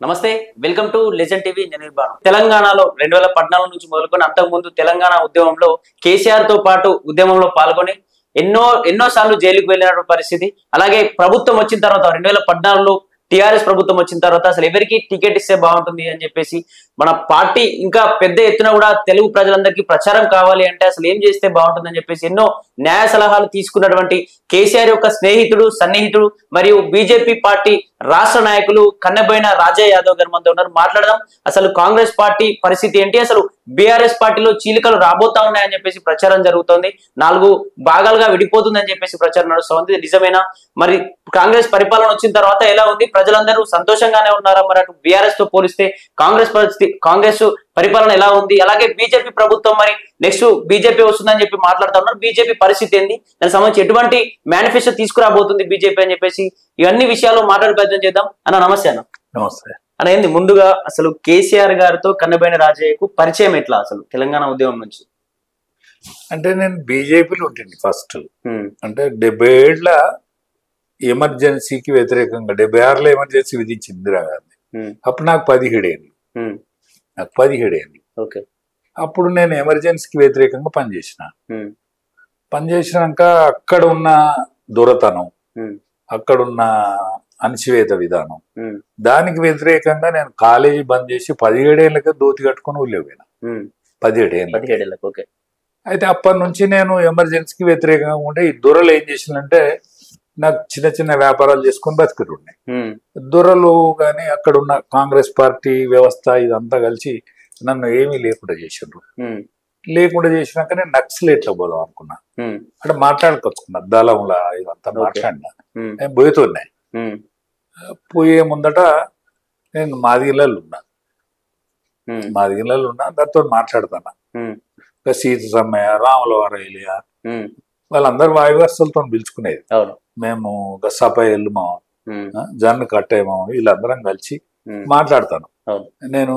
నమస్తే welcome to legend TV నిర్మాణం తెలంగాణలో 2014 నుంచి మొదలుకొని అంతకుముందు తెలంగాణ ఉద్యమంలో కేసీఆర్ తో పాటు ఉద్యమంలో పాల్గొని ఎన్నో సార్లు జైలుకు వెళ్ళిన పరిస్థితి అలాగే ప్రభుత్వం వచ్చిన తర్వాత 2014లో టిఆర్ఎస్ ప్రభుత్వం వచ్చిన తర్వాత అసలు ఎవరికి టికెట్ ఇస్తే బాగుంటుంది అని చెప్పేసి మన పార్టీ ఇంకా పెద్ద ఎత్తున కూడా తెలుగు ప్రజలందరికీ ప్రచారం కావాలి అంటే అసలు ఏం చేస్తే బాగుంటుందని చెప్పేసి ఎన్నో న్యాయ సలహాలు తీసుకున్నటువంటి కేసీఆర్ యొక్క స్నేహితుడు సన్నిహితుడు మరియు బీజేపీ పార్టీ రాష్ట్ర నాయకులు కన్నబోయిన రాజయ్య యాదవ్ గారు మనతో ఉన్నారు. మాట్లాడదాం అసలు కాంగ్రెస్ పార్టీ పరిస్థితి ఏంటి, అసలు బీఆర్ఎస్ పార్టీలో చీలికలు రాబోతా ఉన్నాయని చెప్పేసి ప్రచారం జరుగుతోంది, 4 భాగాలుగా విడిపోతుందని చెప్పేసి ప్రచారం నడుస్తోంది. నిజమేనా? మరి కాంగ్రెస్ పరిపాలన వచ్చిన తర్వాత ఎలా ఉంది, ప్రజలందరూ సంతోషంగానే ఉన్నారా? మరి అటు బీఆర్ఎస్ తో పోలిస్తే కాంగ్రెస్ పరిపాలన ఎలా ఉంది? అలాగే బీజేపీ ప్రభుత్వం మరి నెక్స్ట్ బీజేపీ వస్తుందని చెప్పి మాట్లాడుతూ ఉన్నారు. బీజేపీ పరిస్థితి ఏంది, దానికి సంబంధించి ఎటువంటి మేనిఫెస్టో తీసుకురాబోతుంది బీజేపీ అని చెప్పేసి ఇవన్నీ విషయాలు మాట్లాడే ప్రయత్నం చేద్దాం. అన్న నమస్తే. అన్న నమస్తే. అన్న ఏంది ముందుగా అసలు కేసీఆర్ గారితో కన్నబోయిన రాజయ్యకు పరిచయం ఎట్లా అసలు తెలంగాణ ఉద్యమం నుంచి? అంటే నేను బీజేపీలో ఉంటుంది ఫస్ట్. అంటే 70 ఏళ్ల ఎమర్జెన్సీకి వ్యతిరేకంగా 76లో ఎమర్జెన్సీ విధించింది ఇందిరాగాంధీ. అప్పుడు నాకు 17 ఏళ్ళు. నాకు 17 ఏళ్ళు. ఓకే. అప్పుడు నేను ఎమర్జెన్సీకి వ్యతిరేకంగా పనిచేసినాక అక్కడ ఉన్న దొరతనం, అక్కడున్న అణచివేత విధానం, దానికి వ్యతిరేకంగా నేను కాలేజీ బంద్ చేసి 17 ఏళ్ళకే దోతి కట్టుకుని ఊళ్ళోపోయినా. 17 ఏళ్ళకి. ఓకే. అయితే అప్పటి నుంచి నేను ఎమర్జెన్సీకి వ్యతిరేకంగా ఉంటే ఈ దొరలు ఏం చేసిందంటే నాకు చిన్న చిన్న వ్యాపారాలు చేసుకొని బతికిరున్నాయి. దొరలు కానీ అక్కడ ఉన్న కాంగ్రెస్ పార్టీ వ్యవస్థ ఇదంతా కలిసి నన్ను ఏమీ లేకుండా చేసిండ్రు. లేకుండా చేసినాక నేను నక్సలేట్లో పోదాం అనుకున్నా. అంటే మాట్లాడుకొచ్చుకున్నా దళంలా ఇదంతా మాట్లాడినా. నేను పోయేతున్నాయి. పోయే ముందట నేను మాదిగిళ్ళల్లో ఉన్నా దాంతో మాట్లాడుతున్నా. సీత సమ్మయ్య, రాములవారయ్య వాళ్ళందరూ వాయువస్తులతో పిలుచుకునేది. మేము సపయల్లుమా, జన్ను కట్టేమో వీళ్ళందరం కలిసి మాట్లాడతాను. నేను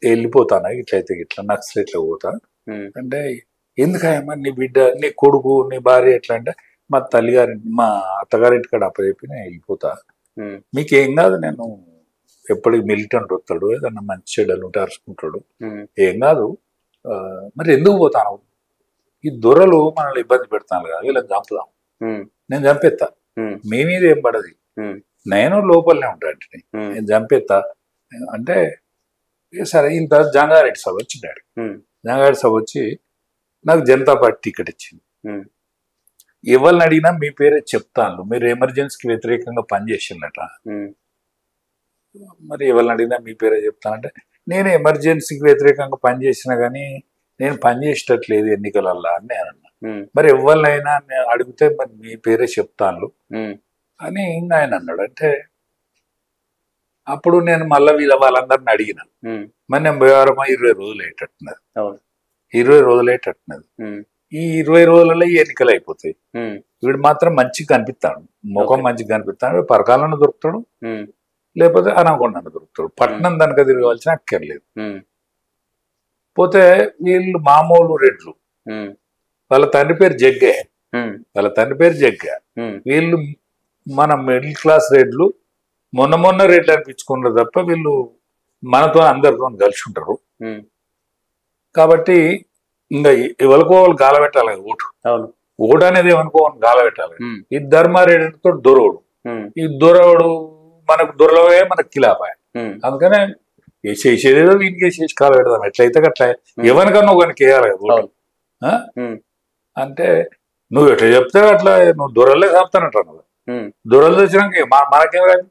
వెళ్ళిపోతాను ఇట్లయితే ఇట్లా నక్సలైట్లో పోతా అంటే, ఎందుకమ్మా నీ బిడ్డ, నీ కొడుకు, నీ భార్య ఎట్లా అంటే, మా మా అత్తగారింటి కాడ అప్పచెప్పి నేను వెళ్ళిపోతా, మీకేం కాదు, నేను ఎప్పటికి మిలిటెంట్ వస్తాడు, ఏదన్నా మంచి చెడ్డలు ఉంటే అరుచుకుంటాడు, ఏం కాదు, మరి ఎందుకు పోతాను? ఈ దొరలు మనల్ని ఇబ్బంది పెడతాను కదా, వీళ్ళని చంపుదాం, నేను చంపేస్తా, మీ మీద ఏం పడది, నేను లోపలనే ఉంటాను, నేను చంపేస్తా అంటే సరే. ఇంత జంగారెడ్డి సభ వచ్చినాడు. జంగారెడ్డి సభ వచ్చి నాకు జనతా పార్టీ టికెట్ ఇచ్చింది. ఎవరిని అడిగినా మీ పేరే చెప్తాను, మీరు ఎమర్జెన్సీకి వ్యతిరేకంగా పనిచేసిందట, మరి ఎవరిని అడిగినా మీ పేరే చెప్తానంటే, నేను ఎమర్జెన్సీకి వ్యతిరేకంగా పనిచేసినా కానీ నేను పనిచేసేటట్లేదు ఎన్నికలల్లా అని నేను అన్నా. మరి ఎవరినైనా అడిగితే మరి మీ పేరే చెప్తాను అని ఇంకా ఆయన అన్నాడు. అంటే అప్పుడు నేను మళ్ళీ వాళ్ళందరిని అడిగిన, మరి నేను 20 రోజులు అయ్యేటట్టున్నది, 20 రోజులు అయ్యేటట్టున్నది. ఈ 20 రోజులలో ఈ ఎన్నికలు అయిపోతాయి. వీడు మాత్రం మంచిగా కనిపిస్తాడు, ముఖం మంచిగా కనిపిస్తాడు, పరకాలను దొరుకుతాడు, లేకపోతే అనకొండను దొరుకుతాడు, పట్నం దానికి తిరగవలసిన అక్కర్లేదు. పోతే వీళ్ళు మామూలు రెడ్లు, వాళ్ళ తండ్రి పేరు జగ్గ, వీళ్ళు మన మిడిల్ క్లాస్ రెడ్లు, మొన్న రెడ్లు అనిపించుకున్నారు తప్ప వీళ్ళు మనతో అందరితో కలిసి ఉంటారు. కాబట్టి ఇంకా ఎవరికో వాళ్ళు గాలబెట్టాలి ఓటు అనేది ఏమనుకోవాలి గాలబెట్టాలి. ఈ ధర్మారెడ్డితో దొరవడు, ఈ దొరవడు మనకు దొరలవే మనకు కిలాపాయ, అందుకనే వేసేదేదో వీనికి వేసేసి కాలు పెడదాం, ఎట్లయితే అట్లా ఎవరికన్నా ఒకరికి వేయాలి కదా ఓటు. అంటే నువ్వు ఎట్లా చెప్తే అట్లా నువ్వు దొరలే చెప్తానంటాను, దొరలు తెచ్చినాక మనకేం కాదు,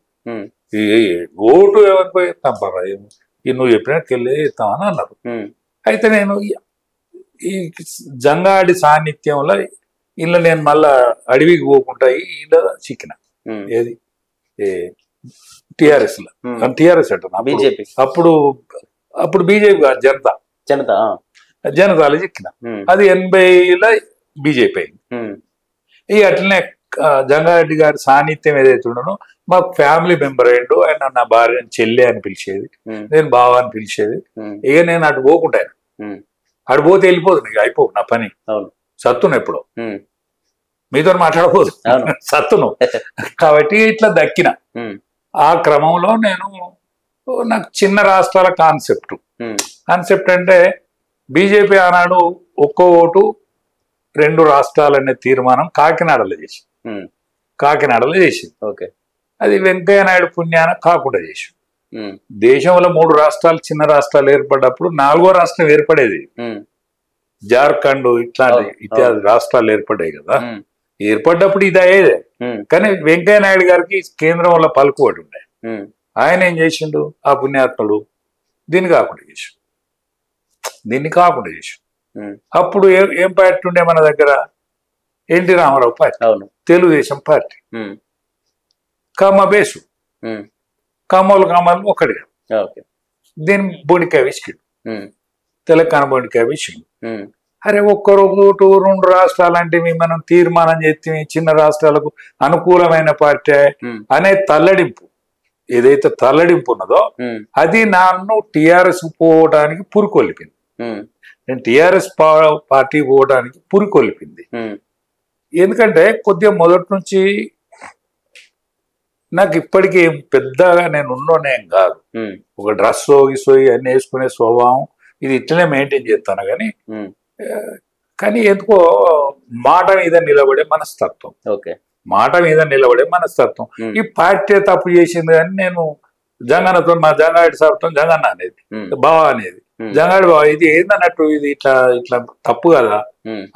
ఓటు ఎవరికి పోయి ఇస్తాం, నువ్వు చెప్పినట్టుకు వెళ్ళి ఇస్తామని అన్నారు. అయితే నేను ఈ జంగాడి సాన్నిధ్యంలో ఇలా నేను మళ్ళా అడవికి పోకుండా ఇలా చిక్కిన, ఏది టిఆర్ఎస్ అంటున్నా, అప్పుడు బీజేపీ జనతాలో చిక్కిన, అది 80లో బీజేపీ అయింది. ఈ అట్లనే జంగారెడ్డి గారి సాన్నిధ్యం ఏదైతే ఉండనో మాకు ఫ్యామిలీ మెంబర్ అయ్యిండు. ఆయన నా భార్యని చెల్లె అని పిలిచేది, నేను బావ అని పిలిచేది. ఇక నేను అటు పోకుంటాను, అటు పోతే వెళ్ళిపోదు, నీకు అయిపో నా పని, సత్తును ఎప్పుడో మీతో మాట్లాడబోదు, సత్తును. కాబట్టి ఇట్లా దక్కిన. ఆ క్రమంలో నేను నాకు చిన్న రాష్ట్రాల కాన్సెప్ట్ అంటే బీజేపీ ఆనాడు ఒక్కో ఓటు 2 రాష్ట్రాలనే తీర్మానం కాకినాడలో చేసింది. ఓకే. అది వెంకయ్య నాయుడు పుణ్యాన కాకుండా చేసి దేశంలో 3 రాష్ట్రాలు చిన్న రాష్ట్రాలు ఏర్పడ్డప్పుడు 4వ రాష్ట్రం ఏర్పడేది. జార్ఖండ్ ఇత్యాది రాష్ట్రాలు ఏర్పడ్డాయి కదా. ఏర్పడ్డప్పుడు ఇది అయ్యేదే. కానీ వెంకయ్య నాయుడు గారికి కేంద్రంలో పలుకుబడి ఉండే. ఆయన ఏం చేసిండు ఆ పుణ్యాత్ముడు దీన్ని కాకుండా చేసి అప్పుడు ఏం పార్టీ ఉండే మన దగ్గర? NT Ramarao party, Telugudesam party. Base కమ్మలు ఒకటిగా దీని బొండికాయ విసికిడు, తెలంగాణ బొండికాయ విసికిడు. అరే ఒక్కరు 2 రాష్ట్రాలంటే మనం తీర్మానం చేస్తే చిన్న రాష్ట్రాలకు అనుకూలమైన పార్టీ అనే తల్లడింపు ఏదైతే తల్లడింపు ఉన్నదో అది నన్ను టిఆర్ఎస్ పోవడానికి పురికొల్పింది. నేను టిఆర్ఎస్ పార్టీ పోవడానికి పురికొల్పింది. ఎందుకంటే కొద్దిగా మొదటి నుంచి నాకు ఇప్పటికీ పెద్దగా నేను ఉన్నోనేం కాదు. ఒక డ్రెస్ సోగి అన్ని వేసుకునే స్వభావం ఇది ఇట్లనే మెయింటైన్ చేస్తాను. కానీ ఎందుకో మాట మీద నిలబడే మనస్తత్వం, ఈ పార్టీ తప్పు చేసింది. కానీ నేను జంగన్నతో మా జంగాడి సాగుతాం జంగన్న అనేది బావా అనేది జంగాడి బావ ఇది ఏందన్నట్టు ఇది ఇట్లా తప్పు కదా.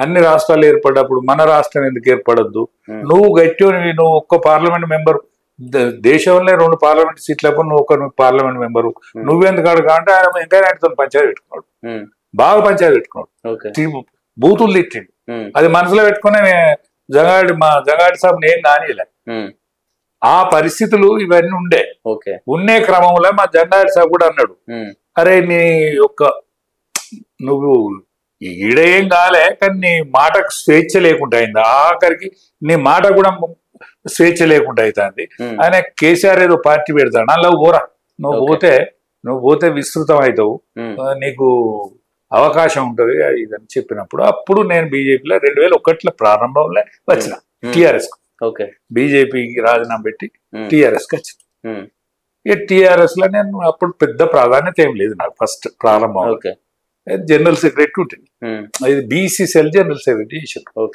అన్ని రాష్ట్రాలు ఏర్పడ్డప్పుడు మన రాష్ట్రం ఎందుకు ఏర్పడద్దు? నువ్వు నువ్వు ఒక్క పార్లమెంట్ మెంబర్ దేశంలో 2 పార్లమెంట్ సీట్లప్పుడు నువ్వు పార్లమెంట్ మెంబరు నువ్వెందుకు అడగా అంటే ఆయన వెంకయ్య నాయుడుతో పంచాయతీ పెట్టుకున్నాడు. బాగా పంచాయతీ పెట్టుకున్నాడు, బూతులు తిట్టిండు. అది మనసులో పెట్టుకుని మా జంగాడి సాబ్ నేను కానీలే. ఆ పరిస్థితులు ఇవన్నీ ఉండే క్రమంలో మా జంగాడి సాబ్ కూడా అన్నాడు, అరే నీ నువ్వు ఈడేం కాలే కానీ నీ మాటకు స్వేచ్ఛ లేకుండా అయింది. ఆఖరికి నీ మాట కూడా స్వేచ్ఛ లేకుండా అవుతుంది. ఆయన కేసీఆర్ ఏదో పార్టీ పెడతాడు, అలా పోరా, నువ్వు పోతే విస్తృతం అవుతావు, నీకు అవకాశం ఉంటది ఇదని చెప్పినప్పుడు అప్పుడు నేను బీజేపీలో 2001 ప్రారంభంలో వచ్చిన టిఆర్ఎస్ బీజేపీకి రాజీనామా పెట్టి టిఆర్ఎస్ కి వచ్చిన. టిఆర్ఎస్ లో నేను అప్పుడు పెద్ద ప్రాధాన్యత ఏం లేదు నాకు. ఫస్ట్ ప్రారంభం జనరల్ సెక్రటరీ ఉంటుంది, ఇది బీసీ సెల్ జనరల్ సెక్రటరీ చేశారు.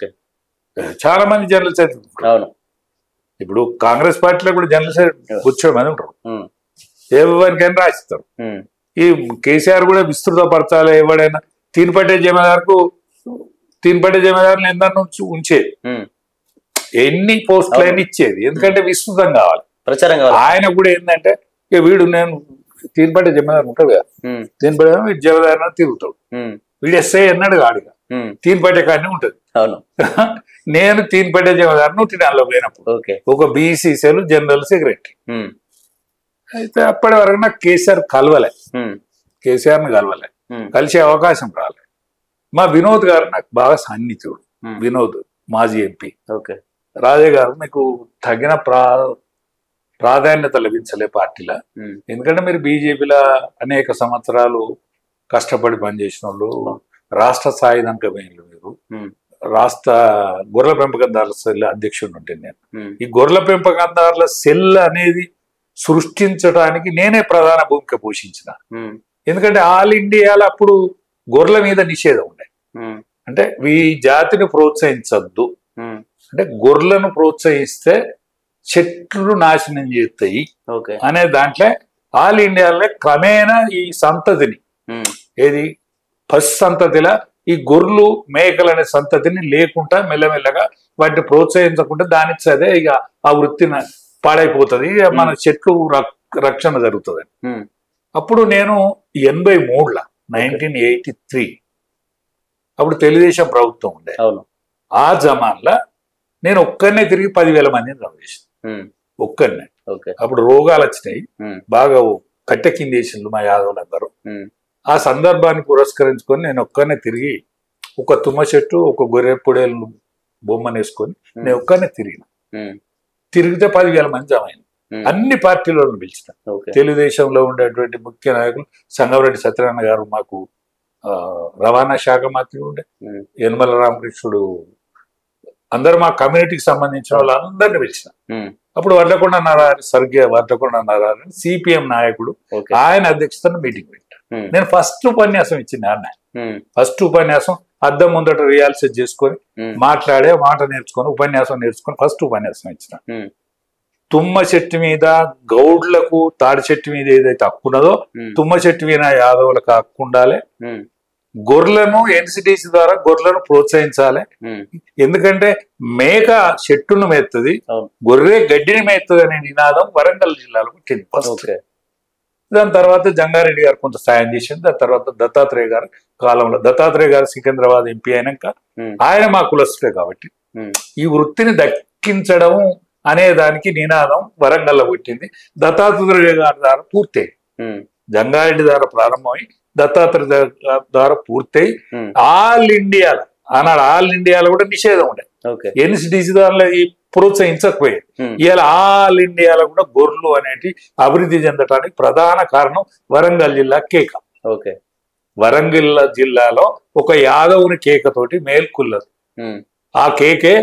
చాలా మంది జనరల్ సెక్రటరీ ఇప్పుడు కాంగ్రెస్ పార్టీలో కూడా జనరల్ సెక్రటరీ కూర్చోమని ఉంటారు, ఎవరికైనా రాసిస్తారు. ఈ కేసీఆర్ కూడా విస్తృతపరచాలి. ఎవడైనా తీన్పట్టే జమీదారులు ఎందరూ ఉంచేది, ఎన్ని పోస్టులైనా ఇచ్చేది, ఎందుకంటే విస్తృతం కావాలి, ప్రచారం కావాలి. ఆయన కూడా ఏంటంటే వీడు నేను తీన్పట్టే జమీదారు ఉంటాడు కదా, తీన్పట్టే వీడు జమీదారు తిరుగుతాడు, వీడు ఎస్ఐ అన్నాడు కాడిగా తీన్పట్టే కాడనే ఉంటది. నేను తీన్పట్టే జమీదారును తినాలో పోయినప్పుడు ఒక బీసీసీలు జనరల్ సెక్రటరీ అయితే అప్పటి వరకు నాకు కేసీఆర్ని కలవలే, కలిసే అవకాశం రాలే. మా వినోద్ గారు నాకు బాగా సన్నిహితుడు. వినోద్ మాజీ ఎంపీ. రాజే గారు మీకు తగిన ప్రాధాన్యత లభించలే పార్టీలో, ఎందుకంటే మీరు బీజేపీలో అనేక సంవత్సరాలు కష్టపడి పనిచేసిన వాళ్ళు, రాష్ట్ర స్థాయి దాకా పోయిన మీరు, రాష్ట్ర గొర్రెల పెంపకందారుల సెల్ అధ్యక్షుడు ఉంటే నేను. ఈ గొర్రెల పెంపకందారుల సెల్ అనేది సృష్టించడానికి నేనే ప్రధాన భూమిక పోషించిన. ఎందుకంటే ఆల్ ఇండియాలో అప్పుడు గొర్రెల మీద నిషేధం ఉండే, అంటే ఈ జాతిని ప్రోత్సహించద్దు, అంటే గొర్రెలను ప్రోత్సహిస్తే చెట్లు నాశనం చేస్తాయి అనే దాంట్లో ఆల్ ఇండియాలో క్రమేణా ఈ సంతతిని ఏది పశు సంతతిలా ఈ గొర్రెలు మేకలు అనే సంతతిని లేకుండా మెల్లమెల్లగా వాటిని ప్రోత్సహించకుండా దానికి అదే ఇక ఆ వృత్తిని పాడైపోతుంది, మన చెట్లు రక్షణ జరుగుతుంది. అప్పుడు నేను 83లో 1983 అప్పుడు తెలుగుదేశం ప్రభుత్వం ఉండే, ఆ జమాన్లో నేను ఒక్కరినే తిరిగి 10,000 మందిని జమ చేసాను, ఒక్కరినే. అప్పుడు రోగాలు వచ్చినాయి బాగా, కట్టె కిందేసిండ్రు మా యాదవులందరూ. ఆ సందర్భాన్ని పురస్కరించుకొని నేను ఒక్కరినే తిరిగి ఒక తుమ్మ చెట్టు ఒక గొర్రె పొడేలు బొమ్మను వేసుకొని నేను ఒక్కరినే తిరిగితే 10,000 మంది జమ అయింది. అన్ని పార్టీలను పిలిచిన, తెలుగుదేశంలో ఉండేటువంటి ముఖ్య నాయకులు సంగమరెడ్డి సత్యనారాయణ గారు మాకు రవాణా శాఖ మంత్రి ఉండే, యనమల రామకృష్ణుడు అందరు మా కమ్యూనిటీకి సంబంధించిన వాళ్ళందరినీ పిలిచిన. అప్పుడు వడ్లకొండ నారాయణ స్వర్గీయ వడ్లకొండ నారాయణ సిపిఎం నాయకుడు, ఆయన అధ్యక్షతన మీటింగ్ పెట్టారు. నేను ఫస్ట్ ఉపన్యాసం ఇచ్చింది అన్న. ఫస్ట్ ఉపన్యాసం అద్దం ముందట రియాల్సెట్ చేసుకొని మాట్లాడే మాట నేర్చుకొని ఉపన్యాసం నేర్చుకొని ఫస్ట్ ఉపన్యాసం ఇచ్చిన. తుమ్మ చెట్టు మీద గౌడ్లకు తాడి చెట్టు మీద ఏదైతే హక్కు ఉన్నదో తుమ్మ చెట్టు మీద యాదవులకు హక్కు ఉండాలి. గొర్రెలను ఎన్సిడిసి ద్వారా గొర్రెలను ప్రోత్సహించాలి. ఎందుకంటే మేక చెట్టును మేస్తుంది, గొర్రె గడ్డిని మేస్తుంది అనే నినాదం వరంగల్ జిల్లాలో పుట్టింది ఫస్ట్. దాని తర్వాత జంగారెడ్డి గారు కొంత సాయం చేసింది. దాని తర్వాత దత్తాత్రేయ గారు కాలంలో, దత్తాత్రేయ గారు సికింద్రాబాద్ ఎంపీ అయినాక ఆయన మా కులస్తుడే కాబట్టి ఈ వృత్తిని దక్కించడం అనే దానికి నినాదం వరంగల్లో పుట్టింది. దత్తాత్రేయ గారి ద్వారా పూర్తయి, జంగారెడ్డి ద్వారా ప్రారంభమై దత్తాత్రేయ ద్వారా పూర్తయి ఆల్ ఇండియాలో, ఆనాడు ఆల్ ఇండియాలో కూడా నిషేధం ఉండే, ఎన్సిడిసి దానిలో ప్రోత్సహించకపోయాయి. ఇవాళ ఆల్ ఇండియాలో కూడా గొర్రెలు అనేటి అభివృద్ధి చెందటానికి ప్రధాన కారణం వరంగల్ జిల్లా కేక. వరంగల్ జిల్లాలో ఒక యాదవుని కేకతోటి మేల్కొల్లదు. ఆ కేకే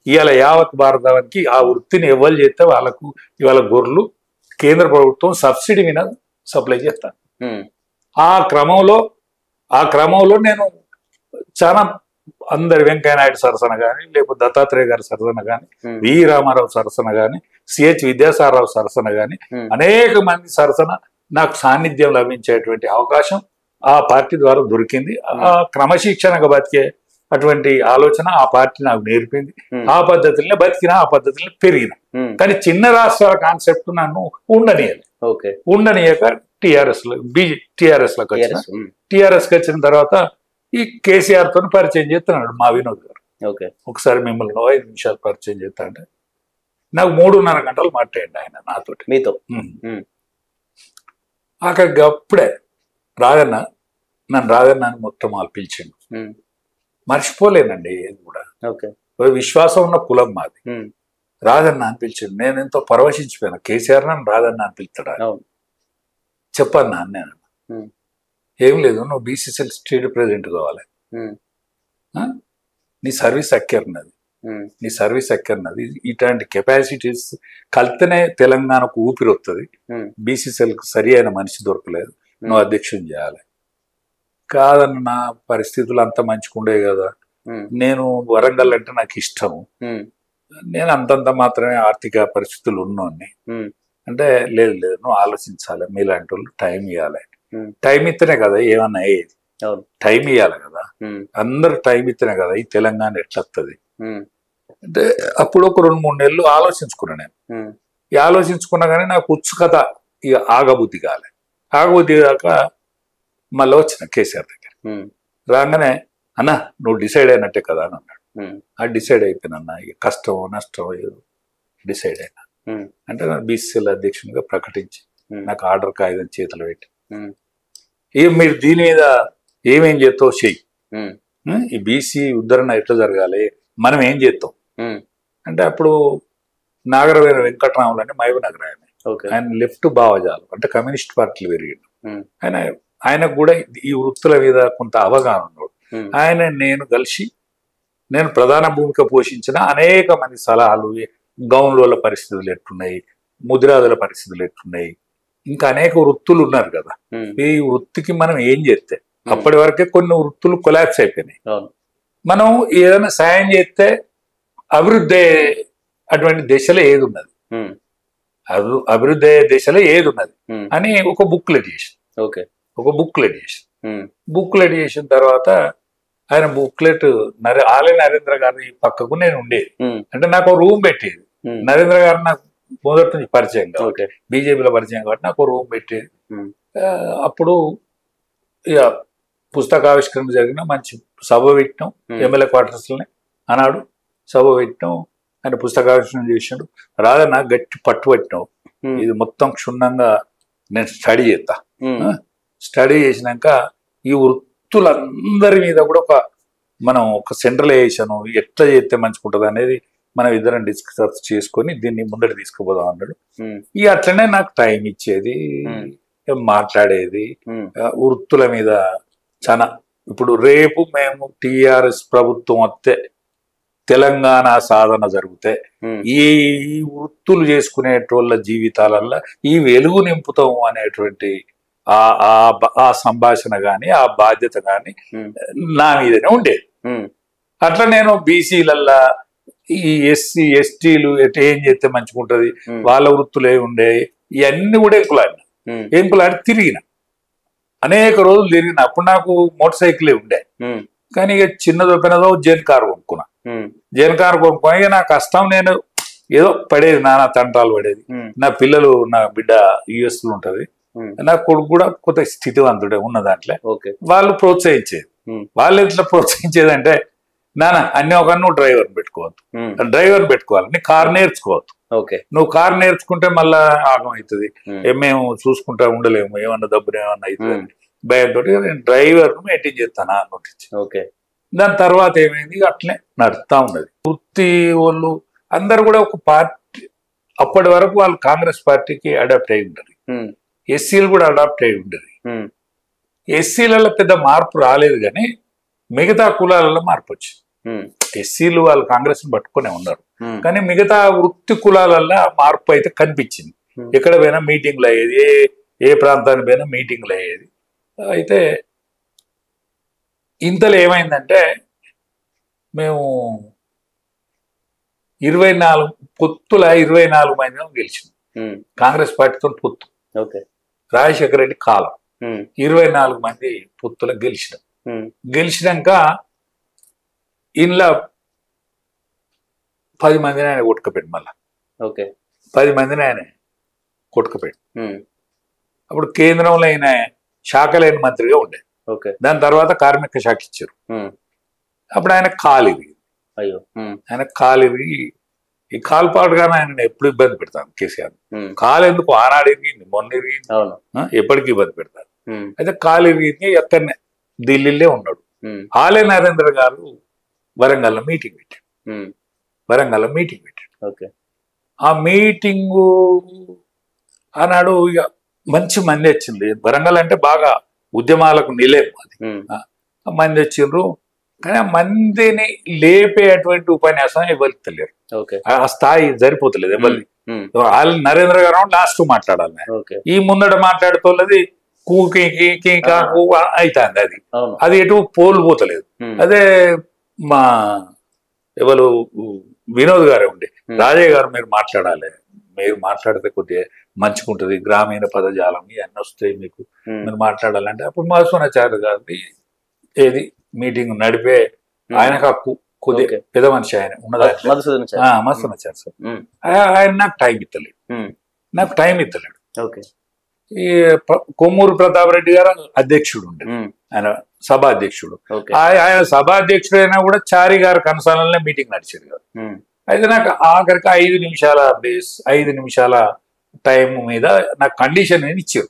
ఇవాళ యావత్ భారతానికి ఆ వృత్తిని ఎవరు చేస్తే వాళ్ళకు ఇవాళ గొర్రెలు కేంద్ర ప్రభుత్వం సబ్సిడీ మీద సప్లై చేస్తాను. ఆ క్రమంలో నేను చాలా అందరి వెంకయ్యనాయుడు సరసన కానీ, లేకపోతే దత్తాత్రేయ గారి సరసన కానీ, వి రామారావు సరసన కానీ, సిహెచ్ విద్యాసాగరరావు సరసన కానీ అనేక మంది సరసన నాకు సాన్నిధ్యం లభించేటువంటి అవకాశం ఆ పార్టీ ద్వారా దొరికింది. ఆ క్రమశిక్షణగా బతికే అటువంటి ఆలోచన ఆ పార్టీ నాకు నేర్పింది. ఆ పద్ధతులనే బతికిన, ఆ పద్ధతులనే పెరిగిన. కానీ చిన్న రాష్ట్రాల కాన్సెప్ట్ నన్ను ఉండనీయక టిఆర్ఎస్లోకి వచ్చిన. టిఆర్ఎస్కి వచ్చిన తర్వాత ఈ కేసీఆర్ తో పరిచయం చేస్తున్నాడు మా వినోద్ గారు. ఒకసారి మిమ్మల్ని 5 నిమిషాలు పరిచయం చేస్తా అంటే నాకు 3.5 గంటలు మాట్లాడండి ఆయన నాతోటి, మీతో. అక్కడికి అప్పుడే నన్ను రాదన్న అని మొత్తం వాళ్ళు పిలిచిండు. మర్చిపోలేనండి ఏది కూడా. విశ్వాసం ఉన్న కులం మాది. రాదన్న అని పిలిచిండు. నేను ఎంతో పరవశించిపోయాను. కేసీఆర్ నన్ను రాదన్న అని పిలుస్తాడా? చెప్పన్నా నేను. ఏం లేదు, నువ్వు బీసీసీఎల్ స్టేట్ ప్రెసిడెంట్ కావాలి, నీ సర్వీస్ ఎక్కర్నది, ఇట్లాంటి కెపాసిటీస్ కలితేనే తెలంగాణకు ఊపిరి వస్తుంది. బీసీసీఎల్కి సరి అయిన మనిషి దొరకలేదు, నువ్వు అధ్యక్షుని చేయాలి. కాదన్న నా పరిస్థితులు అంత మంచిగుండే కదా, నేను వరంగల్ అంటే నాకు ఇష్టం, నేను అంతంత మాత్రమే ఆర్థిక పరిస్థితులు ఉన్నోన్ని అంటే, లేదు నువ్వు ఆలోచించాలి, మీలాంటి వాళ్ళు టైం ఇవ్వాలి. టైం ఇస్తేనే కదా ఏమన్నా అయ్యేది, టైం ఇవ్వాలి కదా, అందరు టైం ఇస్తేనే కదా ఈ తెలంగాణ ఎట్లా వస్తుంది అంటే. అప్పుడు ఒక 2-3 నెలలు ఆలోచించుకున్నా నేను. ఆలోచించుకున్నా కానీ నాకు ఉత్సుకత ఇక ఆగబుద్ధి కాక మళ్ళీ వచ్చిన కేసీఆర్ దగ్గర. రాగానే అన్న నువ్వు డిసైడ్ అయినట్టే కదా అని అన్నాడు. ఆ డిసైడ్ అయిపోయినన్నా, ఇక కష్టం నష్టం డిసైడ్ అయినా అంటే బీసీసీఎల్ అధ్యక్షునిగా ప్రకటించి నాకు ఆర్డర్ కాగితం చేతులు పెట్టి, మీరు దీని మీద ఏమేం చేస్తావు చెయ్యి, ఈ బీసీ ఉద్ధరణ ఎట్లా జరగాలి, మనం ఏం చేస్తాం అంటే. అప్పుడు నాగరవేర వెంకటరాములు అని మహబూబ్నగర్ ఆయన లెఫ్ట్ భావజాలం అంటే కమ్యూనిస్ట్ పార్టీలు పెరిగిండు. ఆయనకు కూడా ఈ వృత్తుల మీద కొంత అవగాహన ఉన్నాడు. ఆయన నేను కలిసి నేను ప్రధాన భూమిక పోషించిన అనేక మంది సలహాలు, గౌన్ల పరిస్థితులు ఎట్టున్నాయి, ముదిరాజుల పరిస్థితులు ఎట్టున్నాయి, ఇంకా అనేక వృత్తులు ఉన్నారు కదా, ఈ వృత్తికి మనం ఏం చేస్తే, అప్పటి వరకే కొన్ని వృత్తులు కొలాప్స్ అయిపోయినాయి, మనం ఏదైనా సాయం చేస్తే అభివృద్ధి అటువంటి దశలో ఏది ఉన్నది, అభివృద్ధి దశలో ఏది ఉన్నది అని ఒక బుక్లెట్ చేసిన తర్వాత ఆయన బుక్లెట్ ఆలయ నరేంద్ర గారి పక్కకు నేను ఉండేది. అంటే నాకు రూమ్ పెట్టేది. నరేంద్ర గారు నాకు మొదటి నుంచి పరిచయం కాబట్టి, బీజేపీలో పరిచయం కాబట్టి నాకు రూమ్ పెట్టేది. అప్పుడు ఇక పుస్తకావిష్కరణ జరిగిన మంచి సభ పెట్టినాం ఎమ్మెల్యే క్వార్టర్స్లోనే. ఆనాడు సభ పెట్టినాం, ఆయన పుస్తకావిష్కరణ చేసినాడు. రాదన్న గట్టి పట్టు పట్టినావు, ఇది మొత్తం క్షుణ్ణంగా నేను స్టడీ చేస్తా. స్టడీ చేసినాక ఈ వృత్తులందరి మీద కూడా మనం ఒక సెంట్రలైజేషన్ ఎట్లా చేస్తే మంచిగుంటుంది అనేది మనం ఇద్దరం డిస్కస్ చేసుకొని దీన్ని ముందర తీసుకుపోదాం అన్నాడు. ఇక అట్లనే నాకు టైం ఇచ్చేది, మాట్లాడేది వృత్తుల మీద చాలా. ఇప్పుడు రేపు మేము టిఆర్ఎస్ ప్రభుత్వం వస్తే తెలంగాణ సాధన జరిగితే ఈ వృత్తులు చేసుకునేటోళ్ళ జీవితాలల్లో ఈ వెలుగు నింపుతాం అనేటువంటి ఆ సంభాషణ గాని ఆ బాధ్యత గాని నా మీదనే ఉండేది. అట్లా నేను బీసీలల్లా ఈ ఎస్సీ ఎస్టీలు ఏం చేస్తే మంచిగుంటది, వాళ్ళ వృత్తులు ఏమి ఉండే ఇవన్నీ కూడా ఎంకులాడి తిరిగిన, అనేక రోజులు తిరిగిన. అప్పుడు నాకు మోటార్ సైకిలే ఉండే, కానీ ఇక చిన్నదో పెద్దదో జెన్ కార్ కొనుక్కున్నా. జెన్ కార్ కొనుక్కొని ఇక నా కష్టం, నేను ఏదో పడేది, నానా తంటాలు పడేది. నా పిల్లలు, నా బిడ్డ యుఎస్ లో ఉంటది, నా కొడుకు కూడా కొత్త స్థితివంతుడే ఉన్న దాంట్లో. వాళ్ళు ప్రోత్సహించేది. వాళ్ళు ఎట్లా ప్రోత్సహించేదంటే, నానా అన్ని ఒక నువ్వు డ్రైవర్ పెట్టుకోవద్దు, డ్రైవర్ పెట్టుకోవాలి, నీ కార్ నేర్చుకోవద్దు, నువ్వు కార్ నేర్చుకుంటే మళ్ళా ఆగం అవుతుంది, మేము చూసుకుంటా ఉండలేము, ఏమన్నా డబ్బులు ఏమన్నా అవుతుంది భయంతో నేను డ్రైవర్ మెయింటైన్ చేస్తాను అన్నట్టు. దాని తర్వాత ఏమైంది, అట్లనే నడుస్తా ఉన్నది. వృత్తి వాళ్ళు అందరు కూడా ఒక పార్టీ, అప్పటి వరకు వాళ్ళు కాంగ్రెస్ పార్టీకి అడాప్ట్ అయి ఉండరు, ఎస్సీలు కూడా అడాప్ట్ అయి ఉండరు. ఎస్సీలలో పెద్ద మార్పు రాలేదు, కానీ మిగతా కులాలలో మార్పు వచ్చింది. ఎస్సీలు వాళ్ళు కాంగ్రెస్ ని పట్టుకునే ఉన్నారు, కానీ మిగతా వృత్తి కులాలలో మార్పు అయితే కనిపించింది. ఎక్కడ పోయినా మీటింగ్లు అయ్యేది, ఏ ప్రాంతానికి పోయినా మీటింగ్లు అయ్యేది. అయితే ఇంతలో ఏమైందంటే, మేము 24 మంది గెలిచినాం కాంగ్రెస్ పార్టీతో పొత్తు. రాజశేఖర రెడ్డి కాలం 24 మంది పొత్తులో గెలిచినాం. గెలిచినాక ఇంట్లో 10 మందిని ఆయన కొట్టుకుపెట్టి, మళ్ళా 10 మందిని ఆయన కొట్టుకుపెట్టి. అప్పుడు కేంద్రంలో ఆయన శాఖ లేని మంత్రిగా ఉండే. దాని తర్వాత కార్మిక శాఖ ఇచ్చారు. అప్పుడు ఆయన కాలు ఇరిగింది. ఆయన కాలు ఇరిగి, ఈ కాలుపాటుగానే ఆయన ఎప్పుడు ఇబ్బంది పెడతాను కేసీఆర్. కాలు ఎందుకు ఆనాడు ఇరిగింది, మొన్న ఇరిగింది, ఎప్పటికీ ఇబ్బంది పెడతారు. అయితే కాలు ఇరిగింది, ఎక్కడనే ఢిల్లీలో ఉన్నాడు. ఆలే నరేంద్ర గారు వరంగల్లో మీటింగ్ పెట్టాడు. ఆ మీటింగు ఆనాడు ఇక మంచి మంది వచ్చింది. వరంగల్ అంటే బాగా ఉద్యమాలకు నిలేము, అది మంది వచ్చిండ్రు. కానీ ఆ మందిని లేపేటువంటి ఉపన్యాసం ఎవరికి తెలియదు, ఆ స్థాయి సరిపోతలేదు ఎవరి. నరేంద్ర గారు లాస్ట్ మాట్లాడాలి, ఈ ముందట మాట్లాడుతున్నది కూకి కాకు అవుతుంది, అది ఎటు పోలిపోతలేదు. అదే మా ఎవరు వినోద్ గారే ఉండే, రాజయ్య గారు మీరు మాట్లాడాలి, మీరు మాట్లాడితే కొద్దిగా మంచిగుంటది, గ్రామీణ పదజాలం ఇవన్నీ వస్తాయి మీకు, మీరు మాట్లాడాలంటే అప్పుడు మధుసూనాచార్య గారిది ఏది మీటింగ్ నడిపే ఆయనకు హక్కు, కొద్దిగా పెద్ద మనిషి ఆయన ఉన్నదా మధుసూనాచార్య సార్. ఆయన నాకు టైం ఇస్తలేడు. ఈ కొమ్మూరు ప్రతాప్ రెడ్డి గారు అధ్యక్షుడు ఉండే, ఆయన సభా అధ్యక్షుడు. ఆయన సభా అధ్యక్షుడు అయినా కూడా చారి గారి కనసాలనే మీటింగ్ నడిచేది కాదు. అయితే నాకు ఆఖరికి 5 నిమిషాల 5 నిమిషాల టైం మీద నాకు కండిషన్ అని ఇచ్చారు.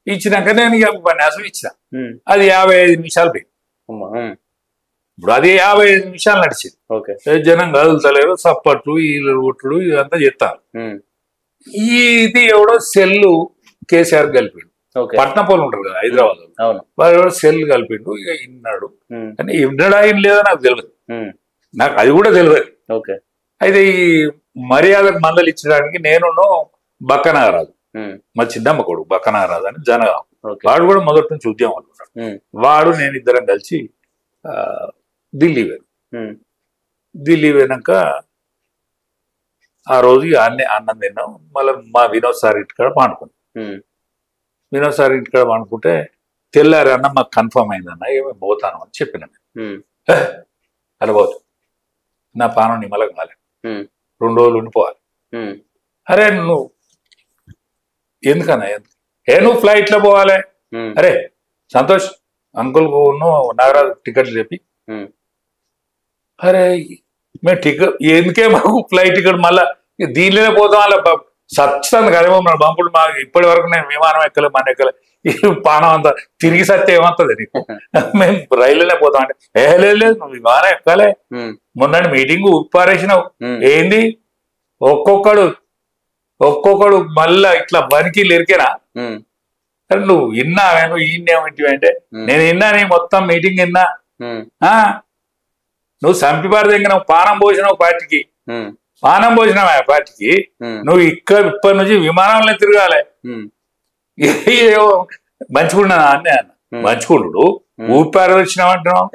ఇచ్చినాక నేను ఉపన్యాసం ఇచ్చిన, అది 55 నిమిషాలు పోయింది. ఇప్పుడు అది 55 నిమిషాలు నడిచింది. జనం కదులుతలేరు, సప్పట్లు ఈలు ఒట్లు ఇదంతా చెప్తారు. ఇది ఎవడో సెల్లు కేసీఆర్ కలిపిండు, పట్నపోలు ఉంటారు కదా హైదరాబాద్ లో, వాడు ఎవడో సెల్ కలిపిండు. ఇక విన్నాడు, కానీ విన్నాడా ఏం లేదో నాకు తెలియదు, నాకు అది కూడా తెలియదు. అయితే ఈ మర్యాదకు మందలు ఇచ్చడానికి నేను బక్కనాగరాజు, మా చిన్నమ్మ కొడుకు బక్కనాగరాజు అని జనగాం, వాడు కూడా మొదటి నుంచి ఉద్యమాలు ఉన్నాడు. వాడు నేను ఇద్దరం కలిసి ఢిల్లీ పోయినాక ఆ రోజు అన్నం తిన్నాం. మళ్ళీ మా వినోద్ సార్ ఇంటికాడ పండుకున్నాం. వినోద్ సార్ ఇంటికాడ పండుకుంటే తెల్లారి అన్న మాకు కన్ఫర్మ్ అయిందన్న, ఏమేమి పోతాను అని చెప్పిన. అలా పోతు నా పానం నిమ్మలం కాలేదు, 2 రోజులు ఉండిపోవాలి. అరే నువ్వు ఎందుకన్నా, నువ్వు ఫ్లైట్ లో పోవాలి. అరే సంతోష్ అంకుల్ నాగరాజు టికెట్లు చెప్పి, అరే మేము టికెట్ ఎందుకే మాకు ఫ్లైట్ టికెట్, మళ్ళా దీనిలోనే పోతాం అలా సత్తాను కదేమో మన బంపుడు. మాకు ఇప్పటి వరకు నేను విమానం ఎక్కలే, మన ఎక్కలే, పానం అంతా తిరిగి సత్తే ఏమంతది నీకు, మేము రైలులోనే పోతాం అంటే లేదు నువ్వు విమానం ఎక్కాలే, మొన్న మీటింగ్ ఉప్పారేసినావు ఏంది, ఒక్కొక్కడు మళ్ళా ఇట్లా వనికి ఎరికేనా, సరే నువ్వు విన్నావేమో ఈయనేమిటి అంటే, నేను విన్నా నీ మొత్తం మీటింగ్ విన్నా, నువ్వు సంపిపారు దగ్గర పానం పోసినావు పార్టీకి, పానం పోసినావు ఆ పార్టీకి. నువ్వు ఇప్పటి నుంచి విమానంలో తిరగాలి. మంచుకున్నా అన్నీ అన్న మంచుకుండు ఊపిరి వచ్చినామంటున్నావు.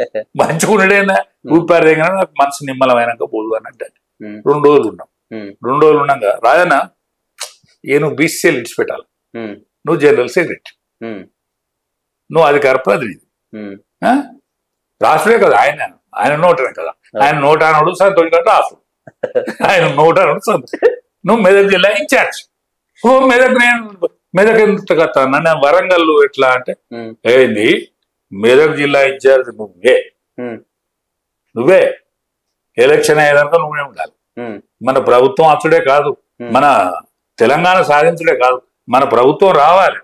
మంచుకుండేనా ఊపిరి దగ్గర నాకు మనసు నిమ్మలమైనాక పోదు అని అంటే 2 రోజులు ఉన్నాం. 2 రోజులు ఉన్నాక రాజన్న నువ్వు బీసీఎల్ ఇడిచిపెట్టాలి, నువ్వు జనరల్ సెక్రటరీ, నువ్వు అధికార ప్రతినిధి, రాష్ట్రమే కదా ఆయన నోటనే కదా, ఆయన నోట అనడు సంతోష్ గారు రాష్ట్రం, ఆయన నోట అనడు సంతోష్. నువ్వు మెదక్ జిల్లా ఇన్ఛార్జ్. మెదక్ మెదక్ ఎంత కథ నేను వరంగల్ ఎట్లా అంటే ఏంది మెదక్ జిల్లా ఇన్ఛార్జ్ నువ్వే ఎలక్షన్ అయ్యేదాకా నువ్వే ఉండాలి. మన ప్రభుత్వం అచ్చుడే కాదు, మన తెలంగాణ సాధించుడే కాదు, మన ప్రభుత్వం రావాలి.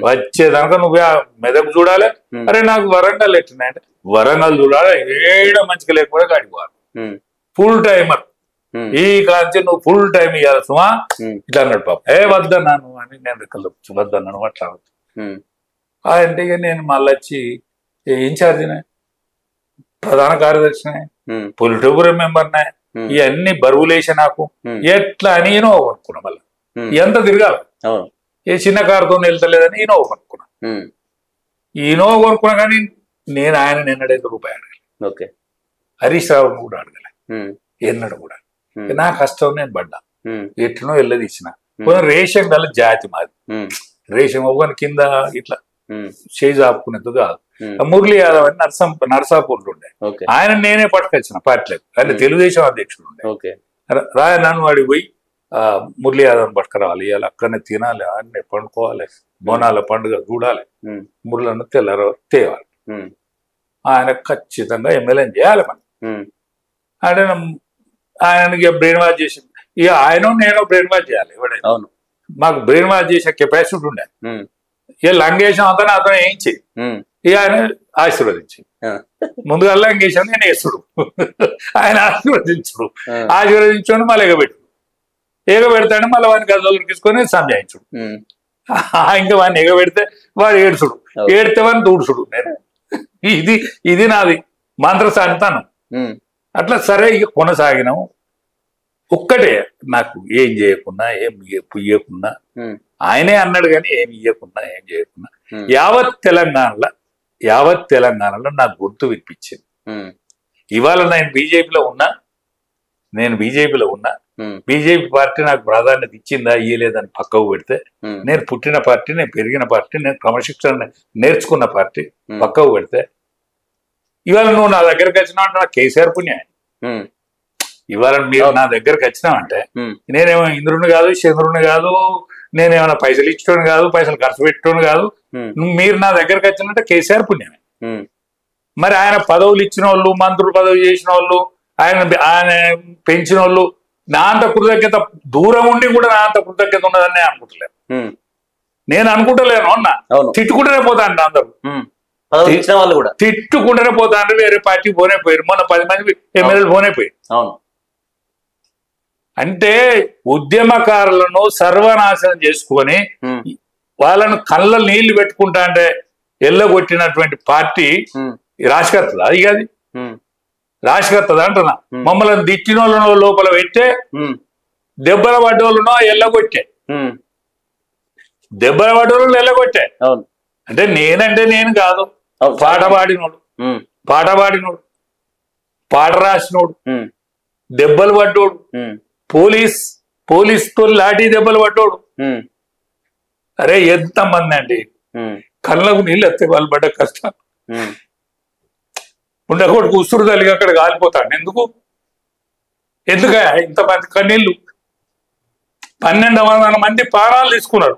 వచ్చేదాకా నువ్వే మెదక్ చూడాలి. అరే నాకు వరంగల్ ఎట్టినాయంటే వరంగల్ చూడాలి, ఏడ మంచిగా లేకపోతే కాడిపోవాలి. ఫుల్ టైమర్ ఈ కాంచి నువ్వు ఫుల్ టైం ఇవ్వాలి సుమా ఇట్లా అన్నాడు పాప. వద్దన్నాను అని నేను వద్దన్నాను అట్లా అంటే నేను మళ్ళీ వచ్చి ఇన్ఛార్జినే, ప్రధాన కార్యదర్శినే, పొలిటికల్ బ్యూరో మెంబర్నే, ఇవన్నీ బరువులేసే నాకు ఎట్లా అని ఇనోవా కొనుక్కున్నా. మళ్ళీ ఎంత తిరగాలి, ఏ చిన్న కారుతో వెళ్తలేదని ఇనోవా కొనుక్కున్నా. ఇనోవా కొనుక్కున్నా కానీ నేను ఆయన నిన్నడైతే రూపాయి అడగలే, హరీష్ రావు కూడా అడగలే, ఎన్నడు కూడా. నా కష్టం నేను పడ్డా, ఎట్లనో వెళ్ళదీసిన. రేషన్ గల జాతి మాది, రేషన్ ఒకని కింద ఇట్లా చేయి ఆపుకునేది కాదు. మురళీ యాదవ్ అని నర్సాపూర్లో ఉండే, ఆయన నేనే పట్టుకొచ్చిన పార్టీలకు. ఆయన తెలుగుదేశం అధ్యక్షుడు ఉండే. నన్ను వాడికి పోయి మురళీ యాదవ్ని పట్టుకురావాలి, ఇవాళ అక్కడనే తినాలి, అన్నీ పండుకోవాలి, బోనాల పండుగ చూడాలి, మురళను తెల్లారో తేవాలి, ఆయన ఖచ్చితంగా ఎమ్మెల్యేని చేయాలి మనం. అంటే ఆయనకి బ్రెయిన్ వాష్ చేసి ఇక ఆయన నేను బ్రెయిన్ వాష్ చేయాలి ఎవడైనా. మాకు బ్రెయిన్ వాష్ చేసే కెపాసిటీ ఉండే. ఇక లంగేశం అంతా అతను వేయించి ఇక ఆయన ఆశీర్వదించి ముందుగా లంగేశం నేను వేసుడు, ఆయన ఆశీర్వదించుడు, ఆశీర్వదించుకొని మళ్ళీ ఎగబెడతాడు, మళ్ళీ వాడిని గదిలోకి తీసుకొని సంజాయించుడు. ఇంకా వాడిని ఎగబెడితే వాడు ఏడుచుడు, ఏడితే వాడిని దూడుచుడు. నేను ఇది నాది మంత్రసానితాను. అట్లా సరే ఇక కొనసాగినాం. ఒక్కటే నాకు ఏం చేయకున్నా ఏం ఇయ్యకున్నా ఆయనే అన్నాడు కానీ ఏమి ఇయ్యకున్నా ఏం చేయకున్నా యావత్ తెలంగాణలో నాకు గుర్తు వినిపించింది. ఇవాళ నేను బీజేపీలో ఉన్నా, బీజేపీ పార్టీ నాకు ప్రాధాన్యత ఇచ్చిందా ఇయ్యలేదని పక్కకు పెడితే, నేను పుట్టిన పార్టీ, నేను పెరిగిన పార్టీ, నేను క్రమశిక్షణ నేర్చుకున్న పార్టీ పక్కకు పెడితే, ఇవాళ నువ్వు నా దగ్గరకు వచ్చినావంటే నాకు కేసీఆర్ పుణ్యం. ఇవాళ మీరు నా దగ్గరకు వచ్చినావంటే నేనేమో ఇంద్రుని కాదు, చంద్రుని కాదు, నేనేమైనా పైసలు ఇచ్చేటోని కాదు, పైసలు ఖర్చు పెట్టేటోని కాదు. మీరు నా దగ్గరకు వచ్చినట్టే కేసీఆర్ పుణ్యమే. మరి ఆయన పదవులు ఇచ్చిన వాళ్ళు, మంత్రులు పదవి చేసిన వాళ్ళు, ఆయన పెంచిన వాళ్ళు, నా అంత కృతజ్ఞత దూరం ఉండి కూడా నా అంత కృతజ్ఞత ఉన్నదని నేను అనుకుంటలేను. నేను అనుకుంటలేను అన్న, తిట్టుకుంటూనే పోతాను అందరూ, తిట్టుకుంటూనే పోతాను. వేరే పార్టీ పోనే పోయారు, మొన్న 10 మంది ఎమ్మెల్యేలు పోనే పోయారు. అంటే ఉద్యమకారులను సర్వనాశనం చేసుకొని వాళ్ళను కళ్ళ నీళ్లు పెట్టుకుంటా అంటే ఎల్లగొట్టినటువంటి పార్టీ రాష్ట్రకర్తదా? ఇక అది రాష్ట్రకర్తదా అంటున్నా. మమ్మల్ని దిట్టిన వాళ్ళను లోపల పెట్టే, దెబ్బల పడ్డోళ్ళనో ఎల్లగొట్టే, దెబ్బల పడ్డోళ్ళు ఎల్లగొట్టే. అంటే నేనంటే నేను కాదు, పాట పాడినోడు, పాట రాసినోడు, దెబ్బలు పడ్డోడు, పోలీస్తో లాఠీ దెబ్బలు పడ్డోడు. అరే ఎంతమంది అండి కళ్ళకు నీళ్ళు ఎత్తే వాళ్ళు పడ్డ కష్టం. ఉండకూడదు ఉసురు తల్లిగా అక్కడ కాలిపోతాడు. ఎందుక ఇంతమంది కన్నీళ్ళు? 1200 మంది ప్రాణాలు తీసుకున్నారు.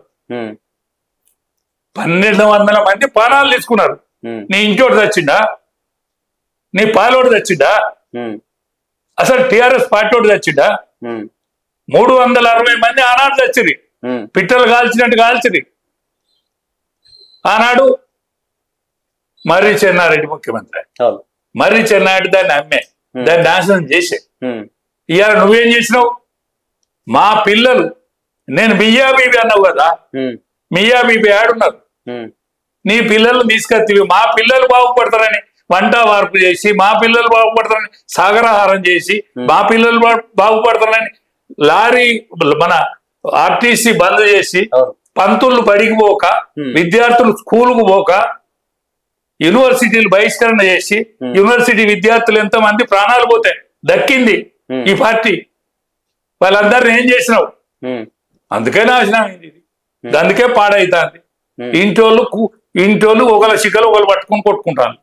1200 మంది ప్రాణాలు తీసుకున్నారు. నీ ఇంకోటి చచ్చిండా? నీ పాలోడు చచ్చిండా? అసలు టిఆర్ఎస్ పార్టీ ఒకటి చచ్చిండా? 360 మంది ఆనాడు చచ్చింది, పిట్టలు కాల్చినట్టు కాల్చింది. ఆనాడు మర్రి చెన్నారెడ్డి ముఖ్యమంత్రి, మర్రి చెన్నారెడ్డి దాన్ని అమ్మే, దాన్ని నాశనం చేసే. ఇవాళ నువ్వేం చేసినావు? మా పిల్లలు, నేను మియా బీబీ అన్నావు కదా, మియా బీబీ ఆడున్నారు, నీ పిల్లలను తీసుకొచ్చి మా పిల్లలు బాగుపడతారని వంట వార్పు చేసి మా పిల్లలు బాగుపడతారని సాగరాహారం చేసి మా పిల్లలు బాగుపడతారని లారీ మన ఆర్టీసీ బంద్ చేసి పంతులు బడికి పోక విద్యార్థులు స్కూలుకు పోక యూనివర్సిటీలు బహిష్కరణ చేసి యూనివర్సిటీ విద్యార్థులు ఎంతమంది ప్రాణాలు పోతే దక్కింది ఈ పార్టీ. వాళ్ళందరిని ఏం చేసినావు? అందుకే నాశనం అయింది ఇది. అందుకే పాడైతుంది. ఇంటోళ్ళు ఒకళ్ళ శిఖలు ఒకళ్ళు పట్టుకుని కొట్టుకుంటాను.